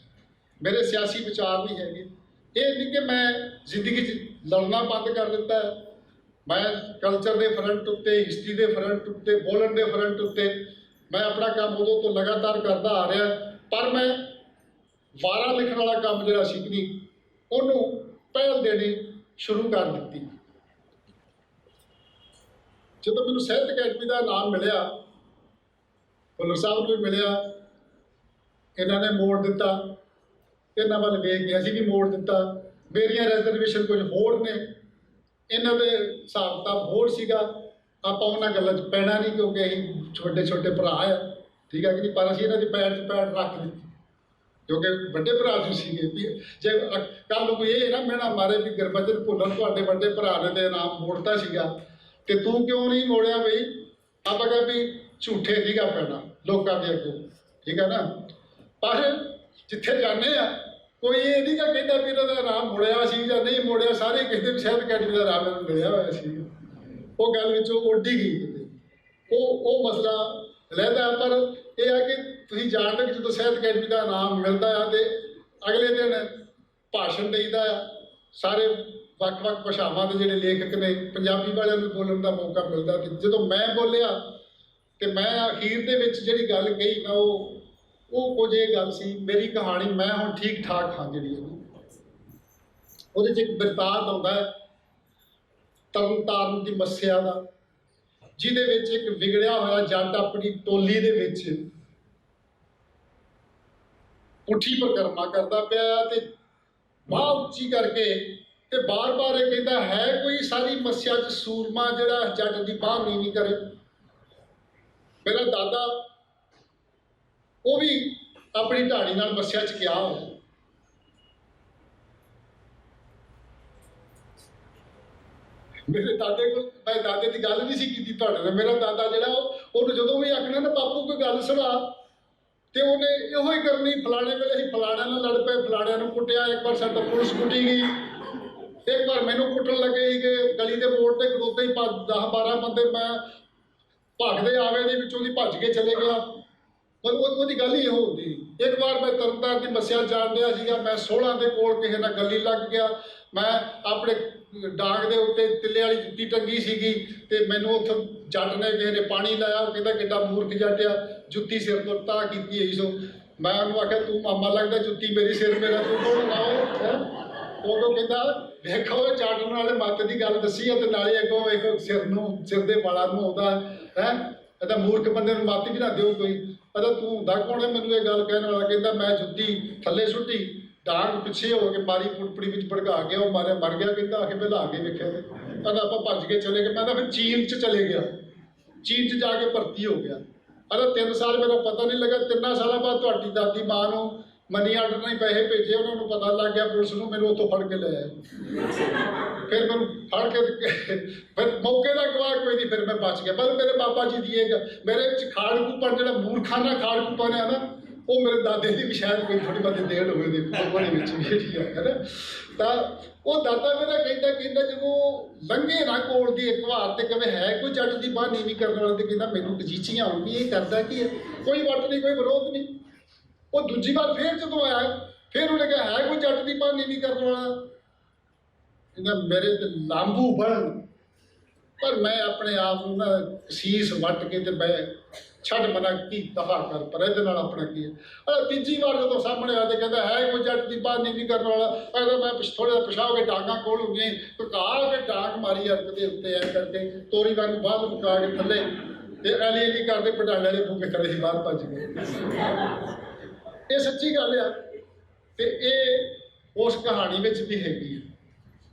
ਮੇਰੇ ਸਿਆਸੀ ਵਿਚਾਰ ਨਹੀਂ ਹੈਗੇ, ਇਹ ਨਹੀਂ ਕਿ ਮੈਂ ਜ਼ਿੰਦਗੀ 'ਚ ਲੜਨਾ ਬੰਦ ਕਰ ਦਿੱਤਾ ਹੈ। ਮੈਂ ਕਲਚਰ ਦੇ ਫਰੰਟ ਉੱਤੇ, ਹਿਸਟਰੀ ਦੇ ਫਰੰਟ ਉੱਤੇ, ਬੋਲਣ ਦੇ ਫਰੰਟ ਉੱਤੇ ਮੈਂ ਆਪਣਾ ਕੰਮ ਉਦੋਂ ਤੋਂ ਲਗਾਤਾਰ ਕਰਦਾ ਆ ਰਿਹਾ, ਪਰ ਮੈਂ ਵਾਰਾਂ ਲਿਖਣ ਵਾਲਾ ਕੰਮ ਜਿਹੜਾ ਸੀ ਨਹੀਂ ਉਹਨੂੰ ਪਹਿਲ ਦੇਣੀ ਸ਼ੁਰੂ ਕਰ ਦਿੱਤੀ। ਜਦੋਂ ਮੈਨੂੰ ਸਾਹਿਤ ਅਕੈਡਮੀ ਦਾ ਨਾਮ ਮਿਲਿਆ, ਭੁੱਲਰ ਸਾਹਿਬ ਨੂੰ ਵੀ ਮਿਲਿਆ, ਇਹਨਾਂ ਨੇ ਮੋੜ ਦਿੱਤਾ, ਇਹਨਾਂ ਵੱਲ ਵੇਖ ਕੇ ਅਸੀਂ ਵੀ ਮੋੜ ਦਿੱਤਾ। ਮੇਰੀਆਂ ਰਿਜ਼ਰਵੇਸ਼ਨ ਕੁਝ ਹੋਰ ਨੇ, ਇਹਨਾਂ ਦੇ ਹਿਸਾਬ ਕਿਤਾਬ ਹੋਰ ਸੀਗਾ। ਆਪਾਂ ਉਹਨਾਂ ਗੱਲਾਂ 'ਚ ਪੈਣਾ ਨਹੀਂ ਕਿਉਂਕਿ ਅਸੀਂ ਛੋਟੇ ਛੋਟੇ ਭਰਾ ਆ, ਠੀਕ ਹੈ ਕਿ ਨਹੀਂ, ਪਰ ਅਸੀਂ ਇਹਨਾਂ ਦੀ ਪੈਰ 'ਚ ਪੈਰ ਰੱਖ ਦਿੱਤੀ ਕਿਉਂਕਿ ਵੱਡੇ ਭਰਾ ਜੀ ਸੀਗੇ। ਵੀ ਜੇ ਕੱਲ੍ਹ ਨੂੰ ਕੋਈ ਇਹ ਨਾ ਮਿਹਣਾ ਮਾਰੇ ਵੀ ਗੁਰਬਚਨ ਭੁੱਲਰ ਤੁਹਾਡੇ ਵੱਡੇ ਭਰਾ ਨੇ ਤੇ ਇਨਾਮ ਮੋੜਤਾ ਸੀਗਾ ਤੇ ਤੂੰ ਕਿਉਂ ਨਹੀਂ ਮੋੜਿਆ ਬਈ, ਆਪਾਂ ਕਿਹਾ ਵੀ ਝੂਠੇ ਸੀਗਾ ਪੈਣਾ ਲੋਕਾਂ ਦੇ ਅੱਗੋਂ, ਠੀਕ ਹੈ ਨਾ। ਪਰ ਜਿੱਥੇ ਜਾਂਦੇ ਆ ਕੋਈ ਇਹ ਨਹੀਂ ਗਾ ਕਹਿੰਦਾ ਵੀ ਇਹਨਾਂ ਦਾ ਨਾਮ ਮੋੜਿਆ ਸੀ ਜਾਂ ਨਹੀਂ ਮੋੜਿਆ, ਸਾਰੇ ਕਹਿੰਦੇ ਵੀ ਸਾਹਿਤ ਅਕੈਡਮੀ ਦਾ ਨਾਮ ਮੈਨੂੰ ਮਿਲਿਆ ਹੋਇਆ ਸੀ। ਉਹ ਗੱਲ ਵਿੱਚੋਂ ਉੱਡੀ ਗਈ ਕਿਤੇ, ਉਹ ਮਸਲਾ ਲੈਂਦਾ। ਪਰ ਇਹ ਹੈ ਕਿ ਤੁਸੀਂ ਜਾਣਦੇ ਕਿ ਜਦੋਂ ਸਾਹਿਤ ਅਕੈਡਮੀ ਦਾ ਨਾਮ ਮਿਲਦਾ ਆ ਤੇ ਅਗਲੇ ਦਿਨ ਭਾਸ਼ਣ ਦੇਈਦਾ ਆ, ਸਾਰੇ ਵੱਖ-ਵੱਖ ਭਾਸ਼ਾਵਾਂ ਦੇ ਜਿਹੜੇ ਲੇਖਕ ਨੇ, ਪੰਜਾਬੀ ਵਾਲਿਆਂ ਨੂੰ ਬੋਲਣ ਦਾ ਮੌਕਾ ਮਿਲਦਾ। ਤੇ ਜਦੋਂ ਮੈਂ ਬੋਲਿਆ ਤੇ ਮੈਂ ਅਖੀਰ ਦੇ ਵਿੱਚ ਜਿਹੜੀ ਗੱਲ ਕਹੀ ਨਾ ਉਹ ਕੁਝ ਇਹ ਗੱਲ ਸੀ, ਮੇਰੀ ਕਹਾਣੀ ਮੈਂ ਹੁਣ ਠੀਕ ਠਾਕ ਹਾਂ ਜਿਹੜੀ ਉਹਦੇ 'ਚ ਇੱਕ ਬਿਰਤਾਂਤ ਆਉਂਦਾ ਹੈ ਤਰਨ ਤਾਰਨ ਦੀ ਮੱਸਿਆ ਦਾ, ਜਿਹਦੇ ਵਿੱਚ ਇੱਕ ਵਿਗੜਿਆ ਹੋਇਆ ਜੱਟ ਆਪਣੀ ਟੋਲੀ ਦੇ ਵਿੱਚ ਪੁੱਠੀ ਪਰਿਕਰਮਾ ਕਰਦਾ ਪਿਆ ਤੇ ਬਾਹ ਉੱਚੀ ਕਰਕੇ ਤੇ ਬਾਰ-ਬਾਰ ਇਹ ਕਹਿੰਦਾ ਹੈ ਕੋਈ ਸਾਰੀ ਮੱਸਿਆ 'ਚ ਸੂਰਮਾ ਜਿਹੜਾ ਜੱਟ ਦੀ ਬਾਹ ਨਹੀਂ ਕਰੇ। ਮੇਰਾ ਦਾਦਾ ਉਹ ਵੀ ਆਪਣੀ ਢਾਣੀ ਨਾਲ ਮੱਸਿਆ 'ਚ ਗਿਆ ਹੋਇਆ। ਮੇਰੇ ਦਾਦੇ ਕੋਲ, ਮੈਂ ਦਾਦੇ ਦੀ ਗੱਲ ਨਹੀਂ ਸੀ ਕੀਤੀ ਤੁਹਾਡੇ ਨਾਲ। ਮੇਰਾ ਦਾਦਾ ਜਿਹੜਾ ਉਹਨੂੰ ਜਦੋਂ ਵੀ ਆਖਣਾ ਨਾ ਬਾਪੂ ਕੋਈ ਗੱਲ ਸੁਣਾ ਤੇ ਉਹਨੇ ਇਹੋ ਹੀ ਕਰਨੀ, ਫਲਾਣੇ ਵੇਲੇ ਅਸੀਂ ਫਲਾਣਿਆਂ ਨਾਲ ਲੜ ਪਏ, ਫਲਾਣਿਆਂ ਨੂੰ ਕੁੱਟਿਆ, ਇੱਕ ਵਾਰ ਸਾਡਾ ਪੁਲਿਸ ਕੁੱਟੀ ਗਈ, ਇੱਕ ਵਾਰ ਮੈਨੂੰ ਕੁੱਟਣ ਲੱਗੇ ਕਿ ਗਲੀ ਦੇ ਮੋੜ ਤੇ ਖਲੋਤੇ ਹੀ 10-12 ਬੰਦੇ, ਮੈਂ ਭੱਜਦੇ ਆਵੇ ਦੇ ਵਿੱਚੋਂ ਦੀ ਭੱਜ ਕੇ ਚਲੇ ਗਿਆ। ਪਰ ਉਹਦੀ ਗੱਲ ਹੀ ਇਹੋ ਹੁੰਦੀ। ਇੱਕ ਵਾਰ ਮੈਂ ਤਰਨਤਾਰਨ ਦੀ ਮੱਸਿਆ ਜਾਣ ਡਿਆ ਸੀਗਾ, ਮੈਂ 16 ਦੇ ਕੋਲ ਕਿਸੇ ਨਾਲ ਗੱਲੀ ਲੱਗ ਗਿਆ, ਮੈਂ ਆਪਣੇ ਡਾਂਗ ਦੇ ਉੱਤੇ ਤਿੱਲੇ ਵਾਲੀ ਜੁੱਤੀ ਟੰਗੀ ਸੀਗੀ ਤੇ ਮੈਨੂੰ ਉੱਥੋਂ ਜੱਟ ਨੇ ਕਿਸੇ ਨੇ ਪਾਣੀ ਲਾਇਆ, ਉਹ ਕਹਿੰਦਾ ਕਿੱਡਾ ਮੂਰਖ ਜੱਟ ਆ, ਜੁੱਤੀ ਸਿਰ ਤੋਂ ਤਾਂ ਕੀਤੀ ਹੋਈ ਸੋ। ਮੈਂ ਉਹਨੂੰ ਆਖਿਆ ਤੂੰ ਮਾਮਾ ਲੱਗਦਾ, ਜੁੱਤੀ ਮੇਰੀ ਸਿਰ ਮੇਰਾ ਤੂੰ ਕੋਲ ਲਾਓ। ਉਦੋਂ ਕਹਿੰਦਾ ਵੇਖੋ ਜੱਟ ਨਾਲੇ ਮੱਤ ਦੀ ਗੱਲ ਦੱਸੀ ਆ ਤੇ ਨਾਲੇ ਅੱਗੋਂ ਵੇਖੋ ਸਿਰ ਦੇ ਵਾਲਾਂ ਨੂੰ ਆਉਂਦਾ ਹੈ। ਇਹਦਾ ਮੂਰਖ ਬੰਦੇ ਨੂੰ ਮੱਤ ਵੀ ਨਾ ਦਿਓ ਕੋਈ। ਪਤਾ ਤੂੰ ਹੁੰਦਾ ਕੌਣ ਹੈ ਮੈਨੂੰ ਇਹ ਗੱਲ ਕਹਿਣ ਵਾਲਾ? ਕਹਿੰਦਾ ਮੈਂ ਜੁੱਤੀ ਥੱਲੇ ਸੁੱਟੀ, ਡਾਂਗ ਪਿੱਛੇ ਹੋ ਕੇ ਮਾਰੀ, ਪੁੜਪੜੀ ਵਿੱਚ ਭੜਕਾ ਗਿਆ, ਉਹ ਮਾਰਿਆ ਮਰ ਗਿਆ। ਕਹਿੰਦਾ ਆ ਕੇ ਪਹਿਲਾਂ ਆ ਕੇ ਵੇਖਿਆ ਤੇ ਕਹਿੰਦਾ ਆਪਾਂ ਭੱਜ ਕੇ ਚਲੇ ਗਏ। ਮੈਂ ਤਾਂ ਫਿਰ ਚੀਨ 'ਚ ਚਲੇ ਗਿਆ, ਚੀਨ 'ਚ ਜਾ ਕੇ ਭਰਤੀ ਹੋ ਗਿਆ। ਅਰੇ 3 ਸਾਲ ਮੇਰਾ ਪਤਾ ਨਹੀਂ ਲੱਗਾ। 3 ਸਾਲਾਂ ਬਾਅਦ ਤੁਹਾਡੀ ਦਾਦੀ ਮਾਂ ਨੂੰ ਮਨੀ ਆਰਡਰ ਨਾਲ ਹੀ ਪੈਸੇ ਭੇਜੇ, ਉਹਨਾਂ ਨੂੰ ਪਤਾ ਲੱਗ ਗਿਆ ਪੁਲਿਸ ਨੂੰ, ਮੈਨੂੰ ਉੱਥੋਂ ਫੜ ਕੇ ਲੈ ਆਏ। ਫਿਰ ਮੈਨੂੰ ਫੜ ਕੇ ਫਿਰ ਮੌਕੇ ਦਾ ਗਵਾਹ ਕੋਈ ਨਹੀਂ, ਫਿਰ ਮੈਂ ਬਚ ਗਿਆ। ਪਰ ਮੇਰੇ ਬਾਬਾ ਜੀ ਦੀ ਮੇਰੇ 'ਚ ਖਾੜਕੂਪਨ, ਜਿਹੜਾ ਮੂਰਖਾਨਾ ਖਾੜਕੂਪਨ ਹੈ ਨਾ, ਉਹ ਮੇਰੇ ਦਾਦੇ ਦੀ ਵੀ ਸ਼ਾਇਦ ਕੋਈ ਥੋੜੀ ਬਹੁਤੀ ਦੇਣ ਹੋਵੇ ਦੇ ਉਹਦੇ ਵਿੱਚ ਵੀ ਠੀਕ ਹੈ ਨਾ। ਤਾਂ ਉਹ ਦਾਦਾ ਮੇਰਾ ਕਹਿੰਦਾ ਜਦੋਂ ਲੰਘੇ ਨਾ ਕੋਲ ਦੀ ਇੱਕ ਵਾਰ ਤੇ ਕਵੇ ਹੈ ਕੋਈ ਜੱਟ ਦੀ ਬਾਂਹ ਨੀਵੀਂ ਕਰਨ ਵਾਲਾ, ਤੇ ਕਹਿੰਦਾ ਮੈਨੂੰ ਕਜੀਚੀਆਂ ਆਉਂਦੀ ਇਹ ਕਰਦਾ ਕੀ ਹੈ, ਕੋਈ ਵੱਟ ਨਹੀਂ ਕੋਈ ਵਿਰੋਧ ਨਹੀਂ। ਉਹ ਦੂਜੀ ਵਾਰ ਫੇਰ ਜਦੋਂ ਆਇਆ ਫਿਰ ਉਹਨੇ ਕਿਹਾ ਹੈ ਕੋਈ ਜੱਟ ਦੀ ਬਾਂਹ ਨੀਵੀਂ ਕਰਨ ਵਾਲਾ, ਕਹਿੰਦਾ ਮੇਰੇ ਤੇ ਲਾਂਬੂ ਬਣ, ਪਰ ਮੈਂ ਆਪਣੇ ਆਪ ਨੂੰ ਨਾ ਸੀਸ ਵੱਟ ਕੇ ਤੇ ਮੈਂ ਛੱਡ ਮਨਾ ਕੀ ਦਫਾ ਕਰ, ਪਰ ਇਹਦੇ ਨਾਲ ਆਪਣਾ ਕੀ ਹੈ। ਤੀਜੀ ਵਾਰ ਜਦੋਂ ਸਾਹਮਣੇ ਆ ਤੇ ਕਹਿੰਦਾ ਹੈ ਕੋਈ ਜੱਟ ਦੀ ਬਾਂਹ ਨੀਵੀਂ ਕਰਨ ਵਾਲਾ, ਕਹਿੰਦਾ ਮੈਂ ਥੋੜ੍ਹਾ ਜਿਹਾ ਪਿਛਾਹ ਕੇ ਡਾਂਗਾਂ ਕੋਲ ਹੁੰਦੀਆਂ ਘੁਕਾ ਕੇ ਡਾਂਗ ਮਾਰੀ ਅਰਕ ਦੇ ਉੱਤੇ ਐ ਕਰਕੇ ਤੋਰੀ ਵਾਂਗੂ ਬਾਹਰ ਮੁਕਾ ਕੇ ਥੱਲੇ ਤੇ ਐਲੀ ਕਰਦੇ ਪਟਾਲੇ ਵਾਲੇ ਫੂਕੇ ਖੜੇ ਸੀ ਬਾਹਰ ਭੱਜ ਗਏ। ਇਹ ਸੱਚੀ ਗੱਲ ਆ ਤੇ ਇਹ ਉਸ ਕਹਾਣੀ ਵਿੱਚ ਵੀ ਹੈਗੀ ਹੈ।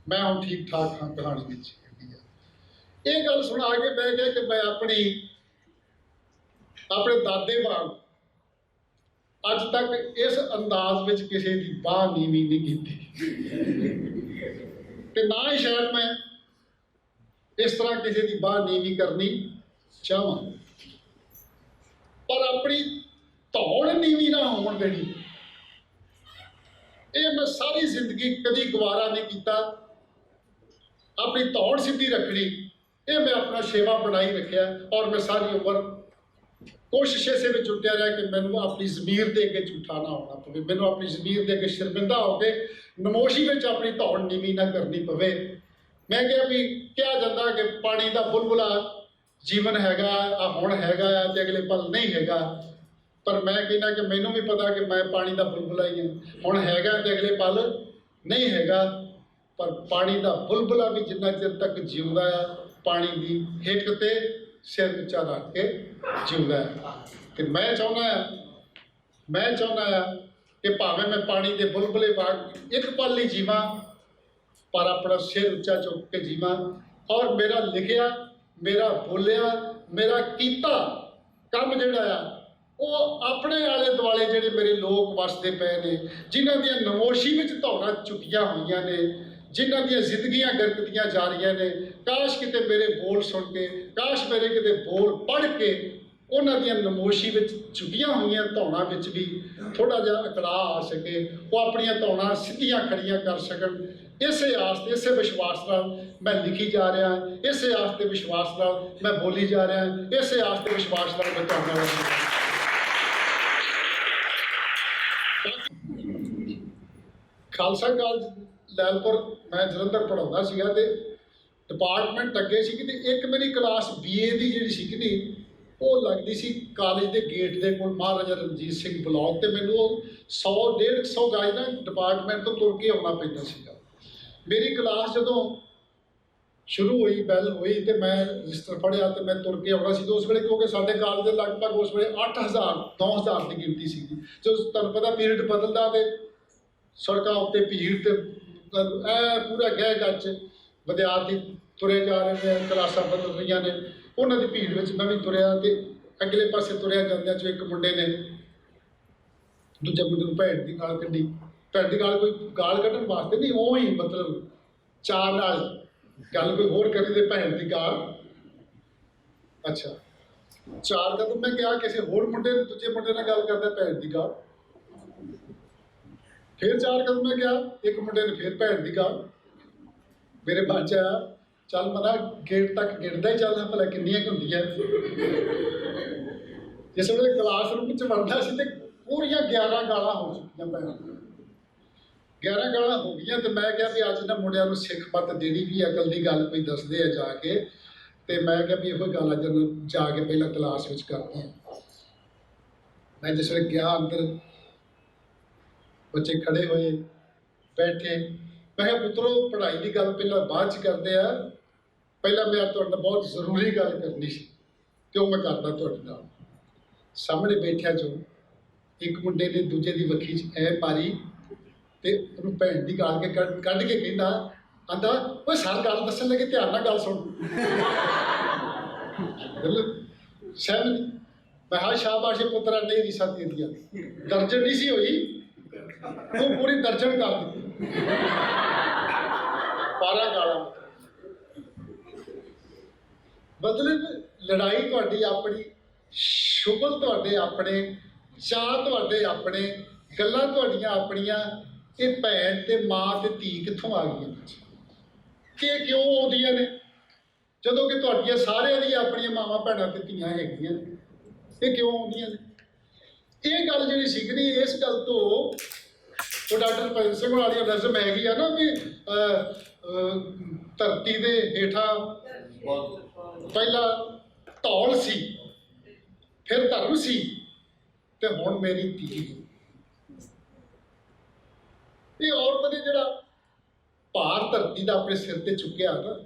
ਮੈਂ ਹੁਣ ਠੀਕ ਠਾਕ ਹਾਂ ਕਹਾਣੀ ਵਿੱਚ ਹੈਗੀ ਆ। ਇਹ ਗੱਲ ਸੁਣਾ ਕੇ ਬਹਿ ਗਿਆ ਕਿ ਮੈਂ ਆਪਣੇ ਦਾਦੇ ਵਾਂਗ ਅੱਜ ਤੱਕ ਇਸ ਅੰਦਾਜ਼ ਵਿੱਚ ਕਿਸੇ ਦੀ ਬਾਂਹ ਨੀਵੀਂ ਨਹੀਂ ਕੀਤੀ ਤੇ ਨਾ ਹੀ ਸ਼ਾਇਦ ਮੈਂ ਇਸ ਤਰ੍ਹਾਂ ਕਿਸੇ ਦੀ ਬਾਂਹ ਨੀਵੀਂ ਕਰਨੀ ਚਾਹਾਂ, ਪਰ ਆਪਣੀ ਧੌਣ ਨੀਵੀਂ ਨਾ ਹੋਣ ਦੇਣੀ, ਇਹ ਮੈਂ ਸਾਰੀ ਜ਼ਿੰਦਗੀ ਕਦੀ ਗਵਾਰਾ ਨਹੀਂ ਕੀਤਾ। ਆਪਣੀ ਧੌਣ ਸਿੱਧੀ ਰੱਖਣੀ ਇਹ ਮੈਂ ਆਪਣਾ ਸ਼ੇਵਾ ਬਣਾਈ ਰੱਖਿਆ, ਔਰ ਮੈਂ ਸਾਰੀ ਉਮਰ ਕੋਸ਼ਿਸ਼ ਇਸੇ ਵਿੱਚ ਜੁਟਿਆ ਰਿਹਾ ਕਿ ਮੈਨੂੰ ਆਪਣੀ ਜ਼ਮੀਰ ਦੇ ਅੱਗੇ ਝੂਠਾ ਨਾ ਹੋਣਾ ਪਵੇ, ਮੈਨੂੰ ਆਪਣੀ ਜ਼ਮੀਰ ਦੇ ਅੱਗੇ ਸ਼ਰਮਿੰਦਾ ਹੋ ਕੇ ਨਮੋਸ਼ੀ ਵਿੱਚ ਆਪਣੀ ਧੌਣ ਨੀਵੀਂ ਨਾ ਕਰਨੀ ਪਵੇ। ਮੈਂ ਕਿਹਾ ਵੀ ਕਿਹਾ ਜਾਂਦਾ ਕਿ ਪਾਣੀ ਦਾ ਬੁਲਬੁਲਾ ਜੀਵਨ ਹੈਗਾ ਆ, ਹੁਣ ਹੈਗਾ ਆ ਤੇ ਅਗਲੇ ਪਲ ਨਹੀਂ ਹੈਗਾ, ਪਰ ਮੈਂ ਕਹਿੰਦਾ ਕਿ ਮੈਨੂੰ ਵੀ ਪਤਾ ਕਿ ਮੈਂ ਪਾਣੀ ਦਾ ਬੁਲਬੁਲਾ ਹੀ ਹਾਂ, ਹੁਣ ਹੈਗਾ ਤੇ ਅਗਲੇ ਪਲ ਨਹੀਂ ਹੈਗਾ, ਪਰ ਪਾਣੀ ਦਾ ਬੁਲਬੁਲਾ ਵੀ ਜਿੰਨਾ ਚਿਰ ਤੱਕ ਜਿਉਂਦਾ ਆ ਪਾਣੀ ਦੀ ਹਿੱਕ ਤੇ ਸਿਰ ਉੱਚਾ ਰੱਖ ਕੇ ਜਿਉਂਦਾ ਹੈ। ਤੇ ਮੈਂ ਚਾਹੁੰਦਾ ਆ ਕਿ ਭਾਵੇਂ ਮੈਂ ਪਾਣੀ ਦੇ ਬੁਲਬੁਲੇ ਵਾਂਗ ਇੱਕ ਪਲ ਹੀ ਜੀਵਾਂ, ਪਰ ਆਪਣਾ ਸਿਰ ਉੱਚਾ ਚੁੱਕ ਕੇ ਜੀਵਾਂ, ਔਰ ਮੇਰਾ ਲਿਖਿਆ, ਮੇਰਾ ਬੋਲਿਆ, ਮੇਰਾ ਕੀਤਾ ਕੰਮ ਜਿਹੜਾ ਆ ਉਹ ਆਪਣੇ ਆਲੇ ਦੁਆਲੇ ਜਿਹੜੇ ਮੇਰੇ ਲੋਕ ਵਸਦੇ ਪਏ ਨੇ, ਜਿਨ੍ਹਾਂ ਦੀਆਂ ਨਮੋਸ਼ੀ ਵਿੱਚ ਧੌਣਾਂ ਚੁੱਕੀਆਂ ਹੋਈਆਂ ਨੇ, ਜਿਨ੍ਹਾਂ ਦੀਆਂ ਜ਼ਿੰਦਗੀਆਂ ਗਰਕਦੀਆਂ ਜਾ ਰਹੀਆਂ ਨੇ, ਕਾਸ਼ ਕਿਤੇ ਮੇਰੇ ਬੋਲ ਸੁਣ ਕੇ, ਕਾਸ਼ ਮੇਰੇ ਕਿਤੇ ਬੋਲ ਪੜ੍ਹ ਕੇ ਉਹਨਾਂ ਦੀਆਂ ਨਮੋਸ਼ੀ ਵਿੱਚ ਝੁਕੀਆਂ ਹੋਈਆਂ ਧੌਣਾਂ ਵਿੱਚ ਵੀ ਥੋੜ੍ਹਾ ਜਿਹਾ ਅਕੜਾ ਆ ਸਕੇ, ਉਹ ਆਪਣੀਆਂ ਧੌਣਾਂ ਸਿੱਧੀਆਂ ਖੜੀਆਂ ਕਰ ਸਕਣ। ਇਸੇ ਆਸ ਤੇ ਇਸੇ ਵਿਸ਼ਵਾਸ ਨਾਲ ਮੈਂ ਲਿਖੀ ਜਾ ਰਿਹਾ, ਇਸੇ ਆਸ ਤੇ ਵਿਸ਼ਵਾਸ ਨਾਲ ਮੈਂ ਬੋਲੀ ਜਾ ਰਿਹਾ, ਇਸੇ ਆਸ ਤੇ ਵਿਸ਼ਵਾਸ ਨਾਲ ਮੈਂ ਤੁਹਾਡੇ ਨਾਲ ਖਾਲਸਾ ਕਾਲਜ ਲੈਲਪੁਰ ਮੈਂ ਜਲੰਧਰ ਪੜ੍ਹਾਉਂਦਾ ਸੀਗਾ ਤੇ ਡਿਪਾਰਟਮੈਂਟ ਅੱਗੇ ਸੀ ਤੇ ਇੱਕ ਮੇਰੀ ਕਲਾਸ BA ਦੀ ਜਿਹੜੀ ਸੀ ਕਿ ਉਹ ਲੱਗਦੀ ਸੀ ਕਾਲਜ ਦੇ ਗੇਟ ਦੇ ਕੋਲ ਮਹਾਰਾਜਾ ਰਣਜੀਤ ਸਿੰਘ ਬਲਾਕ, ਤੇ ਮੈਨੂੰ ਉਹ 100-150 ਗਜ ਨਾ ਡਿਪਾਰਟਮੈਂਟ ਤੋਂ ਤੁਰ ਕੇ ਆਉਣਾ ਪੈਂਦਾ ਸੀਗਾ। ਮੇਰੀ ਕਲਾਸ ਜਦੋਂ ਸ਼ੁਰੂ ਹੋਈ, ਬੈਲ ਹੋਈ ਤੇ ਮੈਂ ਰਜਿਸਟਰ ਫੜਿਆ ਤੇ ਮੈਂ ਤੁਰ ਕੇ ਆਉਣਾ ਸੀ। ਤੇ ਉਸ ਵੇਲੇ ਕਿਉਂਕਿ ਸਾਡੇ ਕਾਲਜ ਦੇ ਲਗਭਗ ਉਸ ਵੇਲੇ 8,000-9,000 ਦੀ ਗਿਣਤੀ ਸੀਗੀ। ਜੋ ਤੁਹਾਨੂੰ ਪਤਾ ਪੀਰੀਅਡ ਬਦਲਦਾ ਤੇ ਸੜਕਾਂ ਉੱਤੇ ਭੀੜ ਤੇ ਪੂਰਾ ਗਹਿ ਗੱਚ ਵਿਦਿਆਰਥੀ ਤੁਰੇ ਜਾ ਰਹੇ ਨੇ, ਕਲਾਸਾਂ ਬਦਲ ਰਹੀਆਂ ਨੇ, ਉਹਨਾਂ ਦੀ ਭੀੜ ਵਿੱਚ ਮੈਂ ਵੀ ਤੁਰਿਆ ਤੇ ਅਗਲੇ ਪਾਸੇ ਤੁਰਿਆ ਜਾਂਦਿਆਂ 'ਚੋਂ ਇੱਕ ਮੁੰਡੇ ਨੇ ਦੂਜੇ ਮੁੰਡੇ ਨੂੰ ਭੈਣ ਦੀ ਗਾਲ ਕੱਢੀ। ਭੈਣ ਦੀ ਗਾਲ ਕੋਈ ਗਾਲ ਕੱਢਣ ਵਾਸਤੇ ਨਹੀਂ, ਉਹ ਹੀ ਮਤਲਬ ਚਾਅ ਨਾਲ ਗੱਲ ਕੋਈ ਹੋਰ ਕਰੀ ਤੇ ਭੈਣ ਦੀ ਗਾਲ। ਅੱਛਾ, 4 ਕਦਮ ਮੈਂ ਕਿਹਾ ਕਿਸੇ ਹੋਰ ਮੁੰਡੇ ਨੇ ਦੂਜੇ ਮੁੰਡੇ ਨਾਲ ਗੱਲ ਕਰਦਾ ਭੈਣ ਦੀ ਗਾਲ, ਫਿਰ 4 ਕਦਮ ਮੈਂ ਕਿਹਾ ਇੱਕ ਮੁੰਡੇ ਨੇ ਫਿਰ ਭੈਣ ਦੀ ਗਾਲ। ਮੇਰੇ ਬਾਅਦ ਆਇਆ ਚੱਲ ਮਨਾ ਗੇਟ ਤੱਕ ਗਿਣਦਾ ਹੀ ਚੱਲਦਾ ਭਲਾ ਕਿੰਨੀਆਂ ਕੁ ਹੁੰਦੀਆਂ। ਜਿਸ ਵੇਲੇ ਕਲਾਸਰੂਮ 'ਚ ਵੜਦਾ ਸੀ ਤੇ ਪੂਰੀਆਂ 11 ਗਾਲਾਂ ਹੋ ਚੁੱਕੀਆਂ ਭੈਣ, 11 ਗਾਲਾਂ ਹੋ ਗਈਆਂ। ਤੇ ਮੈਂ ਕਿਹਾ ਵੀ ਅੱਜ ਨਾ ਮੁੰਡਿਆਂ ਨੂੰ ਸਿੱਖ ਪੱਤ ਦੇਣੀ ਵੀ ਅਕਲ ਦੀ ਗੱਲ ਕੋਈ ਦੱਸਦੇ ਆ ਜਾ ਕੇ, ਤੇ ਮੈਂ ਕਿਹਾ ਵੀ ਇਹੋ ਗੱਲ ਅੱਜ ਜਾ ਕੇ ਪਹਿਲਾਂ ਕਲਾਸ ਵਿੱਚ ਕਰਦੇ ਹਾਂ। ਮੈਂ ਜਿਸ ਵੇਲੇ ਗਿਆ ਅੰਦਰ, ਬੱਚੇ ਖੜੇ ਹੋਏ ਬੈਠੇ, ਮੈਂ ਕਿਹਾ ਪੁੱਤਰੋ ਪੜ੍ਹਾਈ ਦੀ ਗੱਲ ਪਹਿਲਾਂ ਬਾਅਦ 'ਚ ਕਰਦੇ ਆ, ਪਹਿਲਾਂ ਮੈਂ ਤੁਹਾਡੇ ਨਾਲ ਬਹੁਤ ਜ਼ਰੂਰੀ ਗੱਲ ਕਰਨੀ ਸੀ ਤੇ ਉਹ ਮੈਂ ਕਰਦਾ ਤੁਹਾਡੇ ਨਾਲ। ਸਾਹਮਣੇ ਬੈਠਿਆ ਜੋ ਇੱਕ ਮੁੰਡੇ ਨੇ ਦੂਜੇ ਦੀ ਵੱਖੀ 'ਚ ਐ ਪਾਰੀ ਤੇ ਉਹਨੂੰ ਭੈਣ ਦੀ ਗਾਲ ਕੇ ਕੱਢ ਕੇ ਕਹਿੰਦਾ, ਆਂਦਾ ਓਏ ਸਾਰ ਗੱਲ ਦੱਸਣ ਲੱਗੇ ਧਿਆਨ ਨਾਲ ਗੱਲ ਸੁਣ। ਸਹਿਮਤ ਮੈਂ ਹਾਂ ਸ਼ਾਬਾਸ਼ ਪੁੱਤਰਾ ਨਹੀਂ ਰੀਸਾਂ ਤੇਰੀਆਂ, ਦਰਜਨ ਨਹੀਂ ਸੀ ਹੋਈ ਉਹ ਪੂਰੀ ਦਰਜਨ ਕਰ ਦਿੱਤੀ 12 ਗਾਲਾਂ। ਮਤਲਬ ਲੜਾਈ ਤੁਹਾਡੀ ਆਪਣੀ, ਸ਼ੁਗਲ ਤੁਹਾਡੇ ਆਪਣੇ, ਚਾਅ ਤੁਹਾਡੇ ਆਪਣੇ, ਗੱਲਾਂ ਤੁਹਾਡੀਆਂ ਆਪਣੀਆਂ, ਇਹ ਭੈਣ ਤੇ ਮਾਂ ਤੇ ਧੀ ਕਿੱਥੋਂ ਆ ਗਈਆਂ ਕਿ ਕਿਉਂ ਆਉਂਦੀਆਂ ਨੇ ਜਦੋਂ ਕਿ ਤੁਹਾਡੀਆਂ ਸਾਰਿਆਂ ਦੀਆਂ ਆਪਣੀਆਂ ਮਾਵਾਂ ਭੈਣਾਂ ਤੇ ਧੀਆਂ ਹੈਗੀਆਂ ਨੇ? ਇਹ ਕਿਉਂ ਆਉਂਦੀਆਂ ਨੇ? ਇਹ ਗੱਲ ਜਿਹੜੀ ਸਿੱਖਣੀ, ਇਸ ਗੱਲ ਤੋਂ ਉਹ ਡਾਕਟਰ ਭਗਤ ਸਿੰਘ ਵਾਲੀ ਨਜ਼ਮ ਹੈਗੀ ਆ ਨਾ ਵੀ ਧਰਤੀ ਦੇ ਹੇਠਾਂ ਪਹਿਲਾਂ ਧੌਲ ਸੀ, ਫਿਰ ਧਰਮ ਸੀ, ਤੇ ਹੁਣ ਮੇਰੀ ਧੀ। ਇਹ ਔਰਤ ਨੇ ਜਿਹੜਾ ਭਾਰ ਧਰਤੀ ਦਾ ਆਪਣੇ ਸਿਰ ਤੇ ਚੁੱਕਿਆ ਨਾ,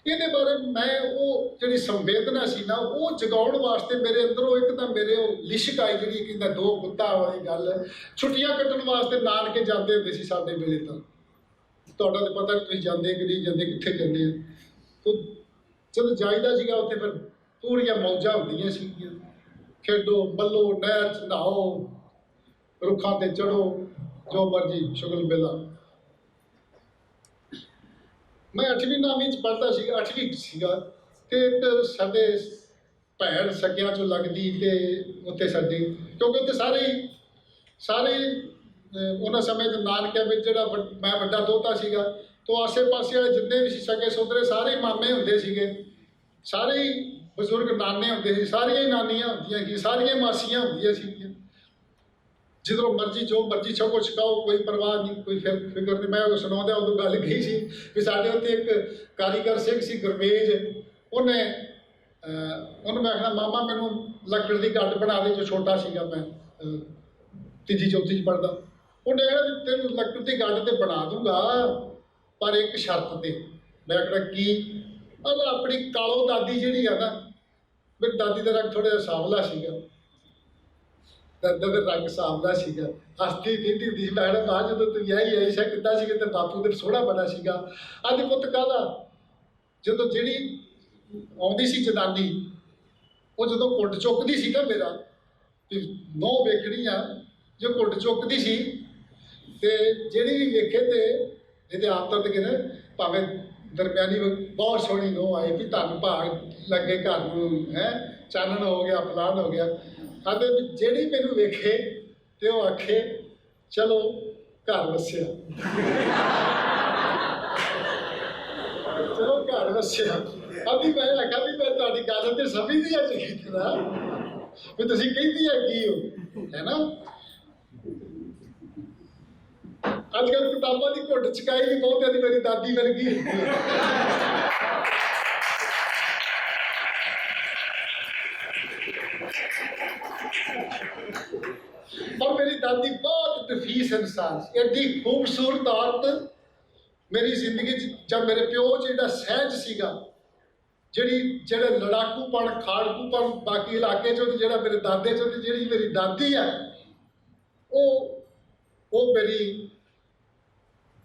ਇਹਦੇ ਬਾਰੇ ਮੈਂ ਉਹ ਜਿਹੜੀ ਸੰਵੇਦਨਾ ਸੀ ਨਾ, ਉਹ ਜਗਾਉਣ ਵਾਸਤੇ ਮੇਰੇ ਅੰਦਰੋਂ ਇੱਕ ਤਾਂ ਮੇਰੇ ਉਹ ਲਿਸ਼ਕ ਆਈ, ਜਿਹੜੀ ਕਹਿੰਦਾ ਦੋ ਗੁੱਤਾਂ ਵਾਲੀ ਗੱਲ। ਛੁੱਟੀਆਂ ਕੱਟਣ ਵਾਸਤੇ ਨਾਨਕੇ ਜਾਂਦੇ ਹੁੰਦੇ ਸੀ ਸਾਡੇ ਵੇਲੇ, ਤਾਂ ਤੁਹਾਡਾ ਤਾਂ ਪਤਾ ਤੁਸੀਂ ਜਾਂਦੇ ਕਿ ਨਹੀਂ ਜਾਂਦੇ, ਕਿੱਥੇ ਜਾਂਦੇ ਆ। ਤੋ ਜਦੋਂ ਜਾਈਦਾ ਸੀਗਾ ਉੱਥੇ ਫਿਰ ਪੂਰੀਆਂ ਮੌਜਾਂ ਹੁੰਦੀਆਂ ਸੀਗੀਆਂ, ਖੇਡੋ, ਮੱਲੋ, ਨਹਿਰ 'ਚ ਨਹਾਓ, ਰੁੱਖਾਂ ਤੇ ਚੜ੍ਹੋ, ਜੋ ਮਰਜ਼ੀ ਸ਼ੁਗਲ ਮੇਲਾ। ਮੈਂ 8ਵੀਂ 9ਵੀਂ 'ਚ ਪੜ੍ਹਦਾ ਸੀ, 8ਵੀਂ 'ਚ ਸੀਗਾ, ਅਤੇ ਇੱਕ ਸਾਡੇ ਭੈਣ ਸਕਿਆਂ 'ਚੋਂ ਲੱਗਦੀ, ਅਤੇ ਉੱਥੇ ਸਾਡੀ, ਕਿਉਂਕਿ ਉੱਥੇ ਸਾਰੇ ਉਹਨਾਂ ਸਮੇਂ 'ਚ ਨਾਨਕਿਆਂ ਵਿੱਚ ਜਿਹੜਾ ਮੈਂ ਵੱਡਾ ਦੋਹਤਾ ਸੀਗਾ, ਤੋਂ ਆਸੇ ਪਾਸੇ ਵਾਲੇ ਜਿੰਨੇ ਵੀ ਸੀ ਸਕੇ ਸੋਦਰੇ, ਸਾਰੇ ਹੀ ਮਾਮੇ ਹੁੰਦੇ ਸੀਗੇ, ਸਾਰੇ ਹੀ ਬਜ਼ੁਰਗ ਨਾਨੇ ਹੁੰਦੇ ਸੀ, ਸਾਰੀਆਂ ਹੀ ਨਾਨੀਆਂ ਹੁੰਦੀਆਂ ਸੀ, ਸਾਰੀਆਂ ਮਾਸੀਆਂ ਹੁੰਦੀਆਂ ਸੀਗੀਆਂ। ਜਦੋਂ ਮਰਜ਼ੀ ਜੋ ਮਰਜ਼ੀ ਛਕੋ ਛਕਾਓ, ਕੋਈ ਪਰਵਾਹ ਨਹੀਂ, ਕੋਈ ਫਿਕਰ ਨਹੀਂ। ਮੈਂ ਉਹ ਸੁਣਾਉਂਦਾ ਉਦੋਂ ਗੱਲ ਕਹੀ ਸੀ ਵੀ ਸਾਡੇ ਉੱਥੇ ਇੱਕ ਕਾਰੀਗਰ ਸਿੰਘ ਸੀ ਗੁਰਮੇਜ, ਉਹਨੂੰ ਮੈਂ ਆਖਣਾ ਮਾਮਾ ਮੈਨੂੰ ਲੱਕੜ ਦੀ ਗੱਡ ਬਣਾ ਦੇ, ਜੋ ਛੋਟਾ ਸੀਗਾ ਮੈਂ ਤੀਜੀ ਚੌਥੀ 'ਚ ਪੜ੍ਹਦਾ। ਉਹਨੇ ਕਹਿਣਾ ਵੀ ਤੈਨੂੰ ਲੱਕੜ ਦੀ ਗੱਡ ਤੇ ਬਣਾ ਦੂੰਗਾ, ਪਰ ਇੱਕ ਸ਼ਰਤ ਤੇ। ਮੈਂ ਆਖਣਾ ਕੀ? ਆਪਣੀ ਕਾਲੋ ਦਾਦੀ ਜਿਹੜੀ ਆ ਨਾ, ਮੇਰੀ ਦਾਦੀ ਦਾ ਰੰਗ ਥੋੜ੍ਹਾ ਜਿਹਾ ਸਾਂਵਲਾ ਸੀਗਾ, ਦਾਦਾ ਦਾ ਰੰਗ ਸਾਂਵਲਾ ਸੀਗਾ, ਹੱਸਦੀ ਕਹਿੰਦੀ ਹੁੰਦੀ ਸੀ, ਮੈਡਮ ਆ ਜਦੋਂ ਤੂੰ ਆਈ ਸਾ ਕਿੱਦਾਂ ਸੀਗਾ, ਤੇ ਬਾਪੂ ਤੇ ਸੋਹਣਾ ਬੜਾ ਸੀਗਾ। ਆਦਿ ਪੁੱਤ ਕਾਹਦਾ? ਜਦੋਂ ਜਿਹੜੀ ਆਉਂਦੀ ਸੀ ਜਨਾਨੀ, ਉਹ ਜਦੋਂ ਕੁੱਟ ਚੁੱਕਦੀ ਸੀ ਨਾ ਮੇਰਾ, ਵੀ ਨਹੁੰ ਵੇਖਣੀ ਆ, ਜੋ ਕੁੱਟ ਚੁੱਕਦੀ ਸੀ, ਤੇ ਜਿਹੜੀ ਵੀ ਵੇਖੇ ਤੇ ਇਹਦੇ ਆਪ ਤਾਂ ਕਹਿੰਦੇ ਭਾਵੇਂ ਦਰਮਿਆਨੀ ਬਹੁਤ ਸੋਹਣੀ ਨਹੁੰ ਆਈ, ਵੀ ਧੰਨ ਭਾਗ ਲੱਗੇ ਘਰ ਨੂੰ, ਹੈ ਚਾਨਣ ਹੋ ਗਿਆ, ਫਲਾਣ ਹੋ ਗਿਆ। ਆਦੇ ਵੀ ਜਿਹੜੀ ਮੈਨੂੰ ਵੇਖੇ ਤੇ ਉਹ ਆਖੇ ਚਲੋ ਘਰ ਵਸਿਆ, ਚਲੋ ਘਰ ਵਸਿਆ। ਅਭੀ ਮੈਂ ਆਖਿਆ ਵੀ ਮੈਂ ਤੁਹਾਡੀ ਗੱਲ ਤੇ ਸਮਝਦੀ ਆ ਚੰਗੀ ਤਰ੍ਹਾਂ ਵੀ ਤੁਸੀਂ ਕਹਿੰਦੀ ਆ ਕੀ ਹੋ, ਹੈ ਨਾ। ਅੱਜ ਕੱਲ੍ਹ ਕਿਤਾਬਾਂ ਦੀ ਘੁੱਟ ਚਕਾਈ ਵੀ ਬਹੁਤ ਹੈ, ਮੇਰੀ ਦਾਦੀ ਵਰਗੀ। ਪਰ ਮੇਰੀ ਦਾਦੀ ਬਹੁਤ ਨਫੀਸ ਇਨਸਾਨ ਸੀ, ਐਡੀ ਖੂਬਸੂਰਤ ਔਰਤ। ਮੇਰੀ ਜ਼ਿੰਦਗੀ 'ਚ ਜਦ ਮੇਰੇ ਪਿਓ 'ਚ ਜਿਹੜਾ ਸਹਿਜ ਸੀਗਾ, ਜਿਹੜੇ ਲੜਾਕੂਪਣ, ਖਾੜਕੂਪਣ ਬਾਕੀ ਇਲਾਕੇ 'ਚੋਂ, ਜਿਹੜਾ ਮੇਰੇ ਦਾਦੇ 'ਚੋਂ, ਤੇ ਜਿਹੜੀ ਮੇਰੀ ਦਾਦੀ ਆ, ਉਹ ਮੇਰੀ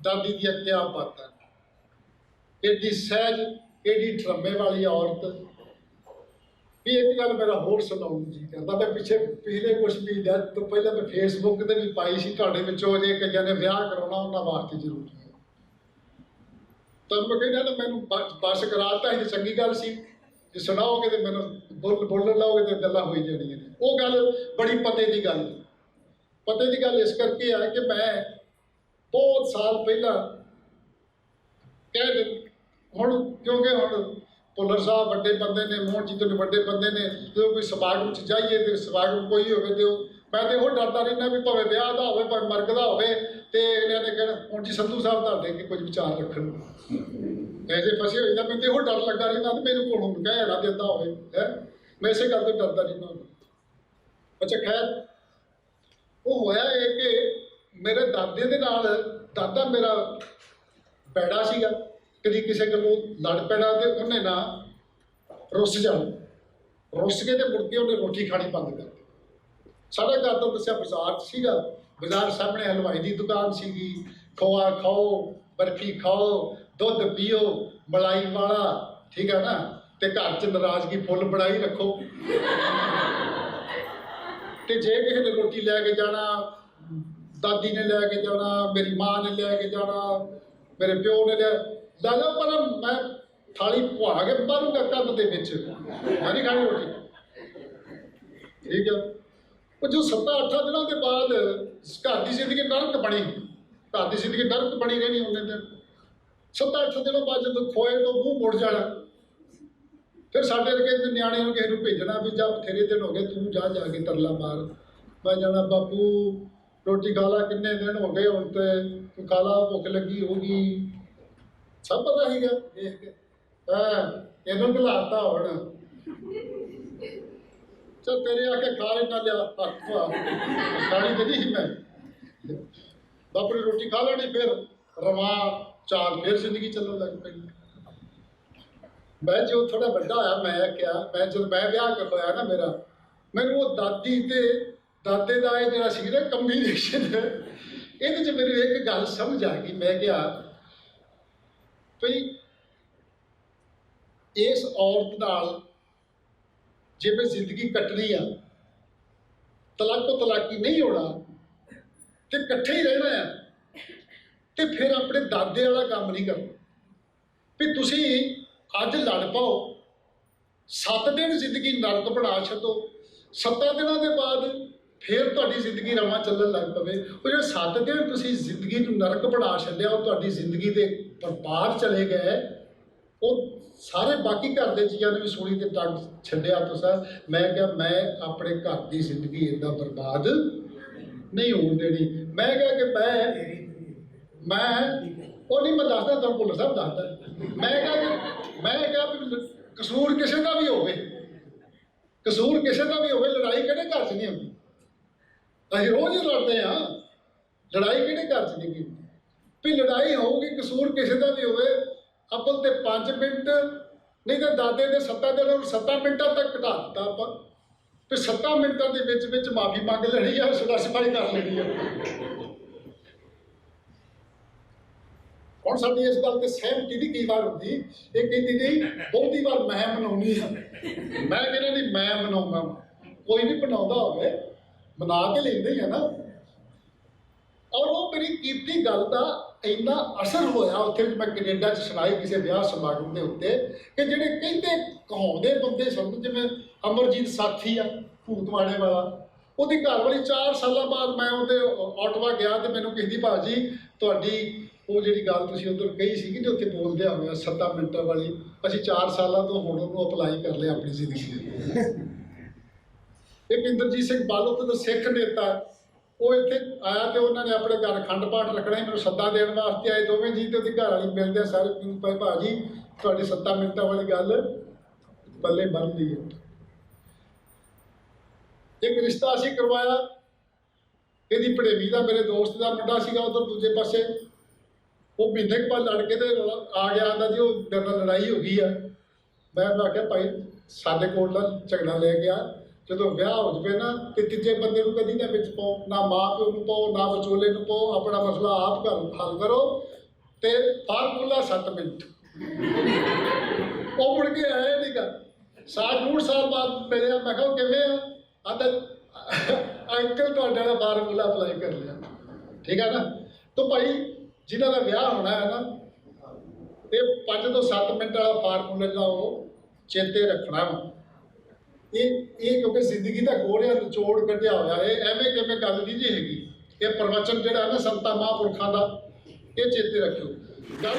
ਦਾਦੀ ਦੀਆਂ ਕਿਆ ਬਾਤਾਂ। ਐਡੀ ਸਹਿਜ, ਐਡੀ ਡਰਮੇ ਵਾਲੀ ਔਰਤ। ਵੀ ਇੱਕ ਗੱਲ ਮੇਰਾ ਹੋਰ ਸੁਣਾਉਣ ਨੂੰ ਜੀ ਕਰਦਾ, ਮੈਂ ਪਿਛਲੇ ਕੁਛ ਮਹੀਨਿਆਂ ਤੋਂ ਪਹਿਲਾਂ ਮੈਂ ਫੇਸਬੁੱਕ ਤੇ ਵੀ ਪਾਈ ਸੀ, ਤੁਹਾਡੇ ਵਿੱਚੋਂ ਜੇ ਕਈਆਂ ਨੇ ਵਿਆਹ ਕਰਾਉਣਾ, ਉਹਨਾਂ ਵਾਸਤੇ ਜ਼ਰੂਰੀ ਹੈ। ਤੁਹਾਨੂੰ ਮੈਂ ਕਹਿੰਦਾ ਤਾਂ ਮੈਨੂੰ ਬਸ ਕਰਾਤਾ ਸੀ, ਚੰਗੀ ਗੱਲ ਸੀ। ਜੇ ਸੁਣਾਓਗੇ ਤੇ ਮੈਨੂੰ ਬੋਲਣ ਲਾਓਗੇ ਤੇ ਗੱਲਾਂ ਹੋਈ ਜਾਣੀਆਂ ਨੇ। ਉਹ ਗੱਲ ਬੜੀ ਪਤੇ ਦੀ ਗੱਲ। ਪਤੇ ਦੀ ਗੱਲ ਇਸ ਕਰਕੇ ਆ ਕਿ ਮੈਂ ਬਹੁਤ ਸਾਲ ਪਹਿਲਾਂ ਹੁਣ ਕਿਉਂਕਿ ਹੁਣ ਭੁੱਲਰ ਸਾਹਿਬ ਵੱਡੇ ਬੰਦੇ ਨੇ, ਮੋਹਨ ਜੀ ਤੋਂ ਵੱਡੇ ਬੰਦੇ ਨੇ, ਜਦੋਂ ਕੋਈ ਸਮਾਗਮ 'ਚ ਜਾਈਏ ਤੇ ਸਮਾਗਮ ਕੋਈ ਹੋਵੇ ਤੇ ਮੈਂ ਤੇ ਉਹ ਡਰਦਾ ਰਹਿੰਦਾ ਵੀ ਭਾਵੇਂ ਵਿਆਹ ਦਾ ਹੋਵੇ, ਭਾਵੇਂ ਮਰਗ ਦਾ ਹੋਵੇ, ਤੇ ਇਹਨਾਂ ਨੇ ਕਹਿਣਾ ਹੁਣ ਜੀ ਸੰਧੂ ਸਾਹਿਬ ਤੁਹਾਡੇ ਕਿ ਕੁਝ ਵਿਚਾਰ ਰੱਖਣ ਐਸੇ ਫਸੇ ਹੋਏ ਤਾਂ ਮੈਨੂੰ ਤੇ ਉਹ ਡਰ ਲੱਗਾ ਰਹਿੰਦਾ, ਤੇ ਮੈਨੂੰ ਕੋਲ ਹੁਣ ਕਹਿ ਨਾ ਦਿੰਦਾ ਹੋਵੇ, ਹੈ ਮੈਂ ਇਸੇ ਗੱਲ ਤੋਂ ਡਰਦਾ ਰਹਿੰਦਾ। ਅੱਛਾ ਖੈਰ, ਉਹ ਹੋਇਆ ਇਹ ਕਿ ਮੇਰੇ ਦਾਦੇ ਦੇ ਨਾਲ, ਦਾਦਾ ਮੇਰਾ ਪੈੜਾ ਸੀਗਾ, ਕਦੀ ਕਿਸੇ ਗੱਲੋਂ ਲੜ ਪੈਣਾ ਤੇ ਉਹਨੇ ਨਾ ਰੁੱਸ ਜਾਣਾ, ਰੁੱਸ ਕੇ ਤੇ ਮੁੜ ਕੇ ਉਹਨੇ ਰੋਟੀ ਖਾਣੀ ਬੰਦ ਕਰ ਦਿੱਤੀ। ਸਾਡਾ ਘਰ ਤਾਂ ਦੱਸਿਆ ਬਾਜ਼ਾਰ 'ਚ ਸੀਗਾ, ਬਾਜ਼ਾਰ ਸਾਹਮਣੇ ਹਲਵਾਈ ਦੀ ਦੁਕਾਨ ਸੀਗੀ। ਖੋਆ ਖਾਓ, ਬਰਫੀ ਖਾਓ, ਦੁੱਧ ਪੀਓ ਮਲਾਈ ਵਾਲਾ, ਠੀਕ ਹੈ ਨਾ, ਤੇ ਘਰ 'ਚ ਨਾਰਾਜ਼ਗੀ ਫੁੱਲ ਬਣਾਈ ਰੱਖੋ। ਤੇ ਜੇ ਕਿਸੇ ਨੇ ਰੋਟੀ ਲੈ ਕੇ ਜਾਣਾ, ਦਾਦੀ ਨੇ ਲੈ ਕੇ ਜਾਣਾ, ਮੇਰੀ ਮਾਂ ਨੇ ਲੈ ਕੇ ਜਾਣਾ, ਮੇਰੇ ਪਿਓ ਨੇ ਲੈ ਲਓ, ਪਰ ਮੈਂ ਥਾਲੀ ਪੁਆ ਕੇ ਮਾਰੂੰਗਾ ਕੰਧ ਦੇ ਵਿੱਚ, ਮੈਂ ਨਹੀਂ ਖਾਣੀ ਰੋਟੀ, ਠੀਕ ਹੈ। ਉਹ ਜੋ 7-8 ਦਿਨਾਂ ਦੇ ਬਾਅਦ ਘਰ ਦੀ ਜ਼ਿੰਦਗੀ ਨਰਕ ਬਣੀ, ਘਰ ਦੀ ਜ਼ਿੰਦਗੀ ਨਰਕ ਬਣੀ ਰਹਿਣੀ ਉਹਨੇ ਦਿਨ। 7-8 ਦਿਨਾਂ ਬਾਅਦ ਜਦੋਂ ਖੋਏ ਤੋਂ ਮੂੰਹ ਮੁੜ ਜਾਣਾ, ਫਿਰ ਸਾਡੇ ਵਰਗੇ ਨਿਆਣੇ ਨੂੰ ਕਿਸੇ ਨੂੰ ਭੇਜਣਾ ਵੀ ਜਾ ਬਥੇਰੇ ਦਿਨ ਹੋ ਗਏ, ਤੂੰ ਜਾ ਜਾ ਕੇ ਤਰਲਾ ਮਾਰ। ਮੈਂ ਜਾਣਾ, ਬਾਪੂ ਰੋਟੀ ਖਾ ਲਾ, ਕਿੰਨੇ ਦਿਨ ਹੋ ਗਏ ਹੁਣ ਤੇ ਤੂੰ ਖਾ ਲਾ, ਭੁੱਖ ਲੱਗੀ ਹੋਗੀ। ਸਭ ਪਤਾ ਸੀਗਾ ਦੇਖ ਕੇ। ਇਹਨੂੰ ਘਲਾਤਾ ਹੁਣ, ਚੱਲ ਤੇਰੇ ਆ ਕੇ ਖਾ ਲੈਣਾ, ਲਿਆ ਹੱਥ ਪਾ। ਖਾਣੀ ਤੇ ਨਹੀਂ ਸੀ ਮੈਂ। ਬਾਪੂ ਨੇ ਰੋਟੀ ਖਾ ਲੈਣੀ, ਫਿਰ ਰਵਾਂ ਚਾਲ, ਫਿਰ ਜ਼ਿੰਦਗੀ ਚੱਲਣ ਲੱਗ ਪਈ। ਮੈਂ ਜੋ ਥੋੜਾ ਵੱਡਾ ਹੋਇਆ, ਮੈਂ ਕਿਹਾ, ਮੈਂ ਜਦੋਂ ਮੈਂ ਵਿਆਹ ਕਰ ਹੋਇਆ ਨਾ ਮੇਰਾ, ਮੈਨੂੰ ਉਹ ਦਾਦੀ ਤੇ ਦਾਦੇ ਦਾ ਇਹ ਜਿਹੜਾ ਸੀ ਨਾ ਕੰਬੀਨੇਸ਼ਨ, ਇਹਦੇ 'ਚ ਮੈਨੂੰ ਇੱਕ ਗੱਲ ਸਮਝ ਆ ਗਈ। ਮੈਂ ਕਿਹਾ ਭਈ ਇਸ ਔਰਤ ਨਾਲ ਜੇ ਮੈਂ ਜ਼ਿੰਦਗੀ ਕੱਟਣੀ ਆ, ਤਲਾਕੋ ਤਲਾਕੀ ਨਹੀਂ ਹੋਣਾ ਤੇ ਇਕੱਠੇ ਹੀ ਰਹਿਣਾ ਆ, ਤੇ ਫਿਰ ਆਪਣੇ ਦਾਦੇ ਵਾਲਾ ਕੰਮ ਨਹੀਂ ਕਰਨਾ ਵੀ ਤੁਸੀਂ ਅੱਜ ਲੜ ਪਾਓ, 7 ਦਿਨ ਜ਼ਿੰਦਗੀ ਨਰਕ ਬਣਾ ਛੱਡੋ, 7 ਦਿਨਾਂ ਦੇ ਬਾਅਦ ਫਿਰ ਤੁਹਾਡੀ ਜ਼ਿੰਦਗੀ ਰਵਾਂ ਚੱਲਣ ਲੱਗ ਪਵੇ। ਉਹ ਜਿਹੜੇ 7 ਦਿਨ ਤੁਸੀਂ ਜ਼ਿੰਦਗੀ ਨੂੰ ਨਰਕ ਬਣਾ ਛੱਡਿਆ, ਉਹ ਤੁਹਾਡੀ ਜ਼ਿੰਦਗੀ ਦੇ ਬਰਬਾਦ ਚਲੇ ਗਏ। ਉਹ ਸਾਰੇ ਬਾਕੀ ਘਰ ਦੇ ਜੀਆਂ ਨੇ ਵੀ ਸੂਲੀ ਤੇ ਟੰਗ ਛੱਡਿਆ ਤੁਸੀਂ। ਮੈਂ ਕਿਹਾ ਮੈਂ ਆਪਣੇ ਘਰ ਦੀ ਜ਼ਿੰਦਗੀ ਇੱਦਾਂ ਬਰਬਾਦ ਨਹੀਂ ਹੋਣ ਦੇਣੀ। ਮੈਂ ਕਿਹਾ ਕਿ ਮੈਂ ਉਹ ਨਹੀਂ, ਮੈਂ ਦੱਸਦਾ ਤੁਹਾਨੂੰ, ਭੁੱਲਰ ਸਾਹਿਬ ਦੱਸਦਾ। ਮੈਂ ਕਿਹਾ ਵੀ ਕਸੂਰ ਕਿਸੇ ਦਾ ਵੀ ਹੋਵੇ, ਕਸੂਰ ਕਿਸੇ ਦਾ ਵੀ ਹੋਵੇ, ਲੜਾਈ ਕਿਹੜੇ ਘਰ 'ਚ ਨਹੀਂ ਹੁੰਦੀ। ਅਸੀਂ ਰੋਜ਼ ਹੀ ਲੜਦੇ ਹਾਂ, ਲੜਾਈ ਕਿਹੜੇ ਘਰ 'ਚ ਨਹੀਂ ਹੁੰਦੀ। ਵੀ ਲੜਾਈ ਹੋਊਗੀ, ਕਸੂਰ ਕਿਸੇ ਦਾ ਵੀ ਹੋਵੇ, ਅੱਬਲ ਤੇ 5 ਮਿੰਟ ਨਹੀਂ ਤਾਂ ਦਾਦੇ ਦੇ 7 ਦਿਨਾਂ ਨੂੰ 7 ਮਿੰਟਾਂ ਤੱਕ ਘਟਾ ਦਿੱਤਾ ਆਪਾਂ। ਫਿਰ 7 ਮਿੰਟਾਂ ਦੇ ਵਿੱਚ ਮਾਫੀ ਮੰਗ ਲੈਣੀ ਆ, ਸੁਲਾ ਸਫਾਈ ਕਰ ਲੈਣੀ ਆ। ਹੁਣ ਸਾਡੀ ਇਸ ਗੱਲ ਤੇ ਸਹਿਮਤੀ ਦੀ ਕਈ ਵਾਰ ਹੁੰਦੀ, ਇਹ ਕਹਿੰਦੀ ਨਹੀਂ ਬਹੁਤੀ ਵਾਰ ਮੈਂ ਮਨਾਉਣੀ ਆ। ਮੈਂ ਕਹਿੰਦਾ ਨਹੀਂ, ਮੈਂ ਮਨਾਉਂਦਾ। ਕੋਈ ਵੀ ਬਣਾਉਂਦਾ ਹੋਵੇ ਮਨਾ ਕੇ ਲੈਂਦੇ ਹੀ ਆ ਨਾ। ਔਰ ਉਹ ਮੇਰੀ ਕੀਤੀ ਗੱਲ ਦਾ ਇੰਨਾ ਅਸਰ ਹੋਇਆ ਉੱਥੇ, ਮੈਂ ਕੈਨੇਡਾ 'ਚ ਸੁਣਾਈ ਕਿਸੇ ਵਿਆਹ ਸਮਾਗਮ ਦੇ ਉੱਤੇ, ਕਿ ਜਿਹੜੇ ਕਹਿੰਦੇ ਕਹਾਉਂਦੇ ਬੰਦੇ ਸਨ, ਜਿਵੇਂ ਅਮਰਜੀਤ ਸਾਥੀ ਆ ਭੂਤਵਾੜੇ ਵਾਲਾ, ਉਹਦੀ ਘਰ ਵਾਲੀ 4 ਸਾਲਾਂ ਬਾਅਦ ਮੈਂ ਉਹਦੇ ਆਟਵਾ ਗਿਆ ਤੇ ਮੈਨੂੰ ਕਹਿੰਦੀ, ਭਾਜੀ ਤੁਹਾਡੀ ਉਹ ਜਿਹੜੀ ਗੱਲ ਤੁਸੀਂ ਉੱਧਰ ਕਹੀ ਸੀਗੀ ਤੇ ਉੱਥੇ ਬੋਲਦਿਆਂ ਹੋਇਆ 7 ਮਿੰਟਾਂ ਵਾਲੀ, ਅਸੀਂ 4 ਸਾਲਾਂ ਤੋਂ ਹੁਣ ਉਹਨੂੰ ਅਪਲਾਈ ਕਰ ਲਿਆ ਆਪਣੀ ਜ਼ਿੰਦਗੀ। ਇੱਕ ਇੰਦਰਜੀਤ ਸਿੰਘ ਬਾਲੋਤਰ ਦਾ ਸਿੱਖ ਨੇਤਾ, ਉਹ ਇੱਥੇ ਆਇਆ ਤੇ ਉਹਨਾਂ ਨੇ ਆਪਣੇ ਘਰ ਅਖੰਡ ਪਾਠ ਰੱਖਣਾ ਸੀ, ਮੈਨੂੰ ਸੱਦਾ ਦੇਣ ਵਾਸਤੇ ਆਏ ਦੋਵੇਂ ਜੀ, ਤੇ ਉਹਦੀ ਘਰ ਵਾਲੀ ਮਿਲਦੇ ਸਾਰੇ ਪਏ, ਭਾਜੀ ਤੁਹਾਡੀ 7 ਮਿੰਟਾਂ ਵਾਲੀ ਗੱਲ ਪੱਲੇ ਬੰਨ੍ਹਦੀ ਹੈ। ਇੱਕ ਰਿਸ਼ਤਾ ਅਸੀਂ ਕਰਵਾਇਆ, ਇਹਦੀ ਭੜੇਵੀ ਦਾ ਮੇਰੇ ਦੋਸਤ ਦਾ ਮੁੰਡਾ ਸੀਗਾ ਉੱਧਰ ਦੂਜੇ ਪਾਸੇ। ਉਹ ਮਹੀਨੇ ਕੁ ਬਾਅਦ ਲੜ ਕੇ ਤੇ ਆ ਗਿਆ, ਆਂਦਾ ਜੀ ਉਹ ਮੇਰੇ ਨਾਲ ਲੜਾਈ ਹੋ ਗਈ ਆ। ਮੈਂ ਆਖਿਆ ਭਾਈ ਸਾਡੇ ਕੋਲ ਨਾ ਝਗੜਾ ਲੈ ਗਿਆ, ਜਦੋਂ ਵਿਆਹ ਹੋ ਜਾਵੇ ਨਾ ਤੇ ਤੀਜੇ ਬੰਦੇ ਨੂੰ ਕਦੀ ਨਾ ਵਿੱਚ ਪਾਓ, ਨਾ ਮਾਂ ਪਿਓ ਨੂੰ ਪਾਓ, ਨਾ ਵਿਚੋਲੇ ਨੂੰ ਪਾਓ, ਆਪਣਾ ਮਸਲਾ ਆਪ ਹੱਲ ਕਰੋ। ਤੇ ਫਾਰਮੂਲਾ 7 ਮਿੰਟ। ਉਹ ਮੁੜ ਕੇ ਆਇਆ ਨਹੀਂ ਗਾ, 1.5 ਸਾਲ ਬਾਅਦ ਮਿਲਿਆ। ਮੈਂ ਕਿਹਾ ਕਿਵੇਂ ਆ? ਆਂਦਾ ਅੰਕਲ ਤੁਹਾਡਾ ਦਾ ਫਾਰਮੂਲਾ ਅਪਲਾਈ ਕਰ ਲਿਆ। ਠੀਕ ਹੈ ਨਾ। ਤਾਂ ਭਾਈ ਜਿਨ੍ਹਾਂ ਦਾ ਵਿਆਹ ਹੋਣਾ ਹੈ ਨਾ, ਇਹ 5 ਤੋਂ 7 ਮਿੰਟ ਵਾਲਾ ਫਾਰਮੂਲਾ ਦਾ ਉਹ ਚੇਤੇ ਰੱਖਣਾ ਵਾ। ਇਹ ਕਿਉਂਕਿ ਜ਼ਿੰਦਗੀ ਦਾ ਗੋਰਿਆ ਨਿਚੋੜ ਕੱਢਿਆ ਹੋਇਆ, ਇਹ ਐਵੇਂ ਕਿਵੇਂ ਗੱਲ ਨਹੀਂ ਜੀ ਹੈਗੀ। ਇਹ ਪ੍ਰਵਚਨ ਜਿਹੜਾ ਹੈ ਨਾ ਸੰਤਾਂ ਮਹਾਂਪੁਰਖਾਂ ਦਾ, ਇਹ ਚੇਤੇ ਰੱਖਿਓ ਗੱਲ।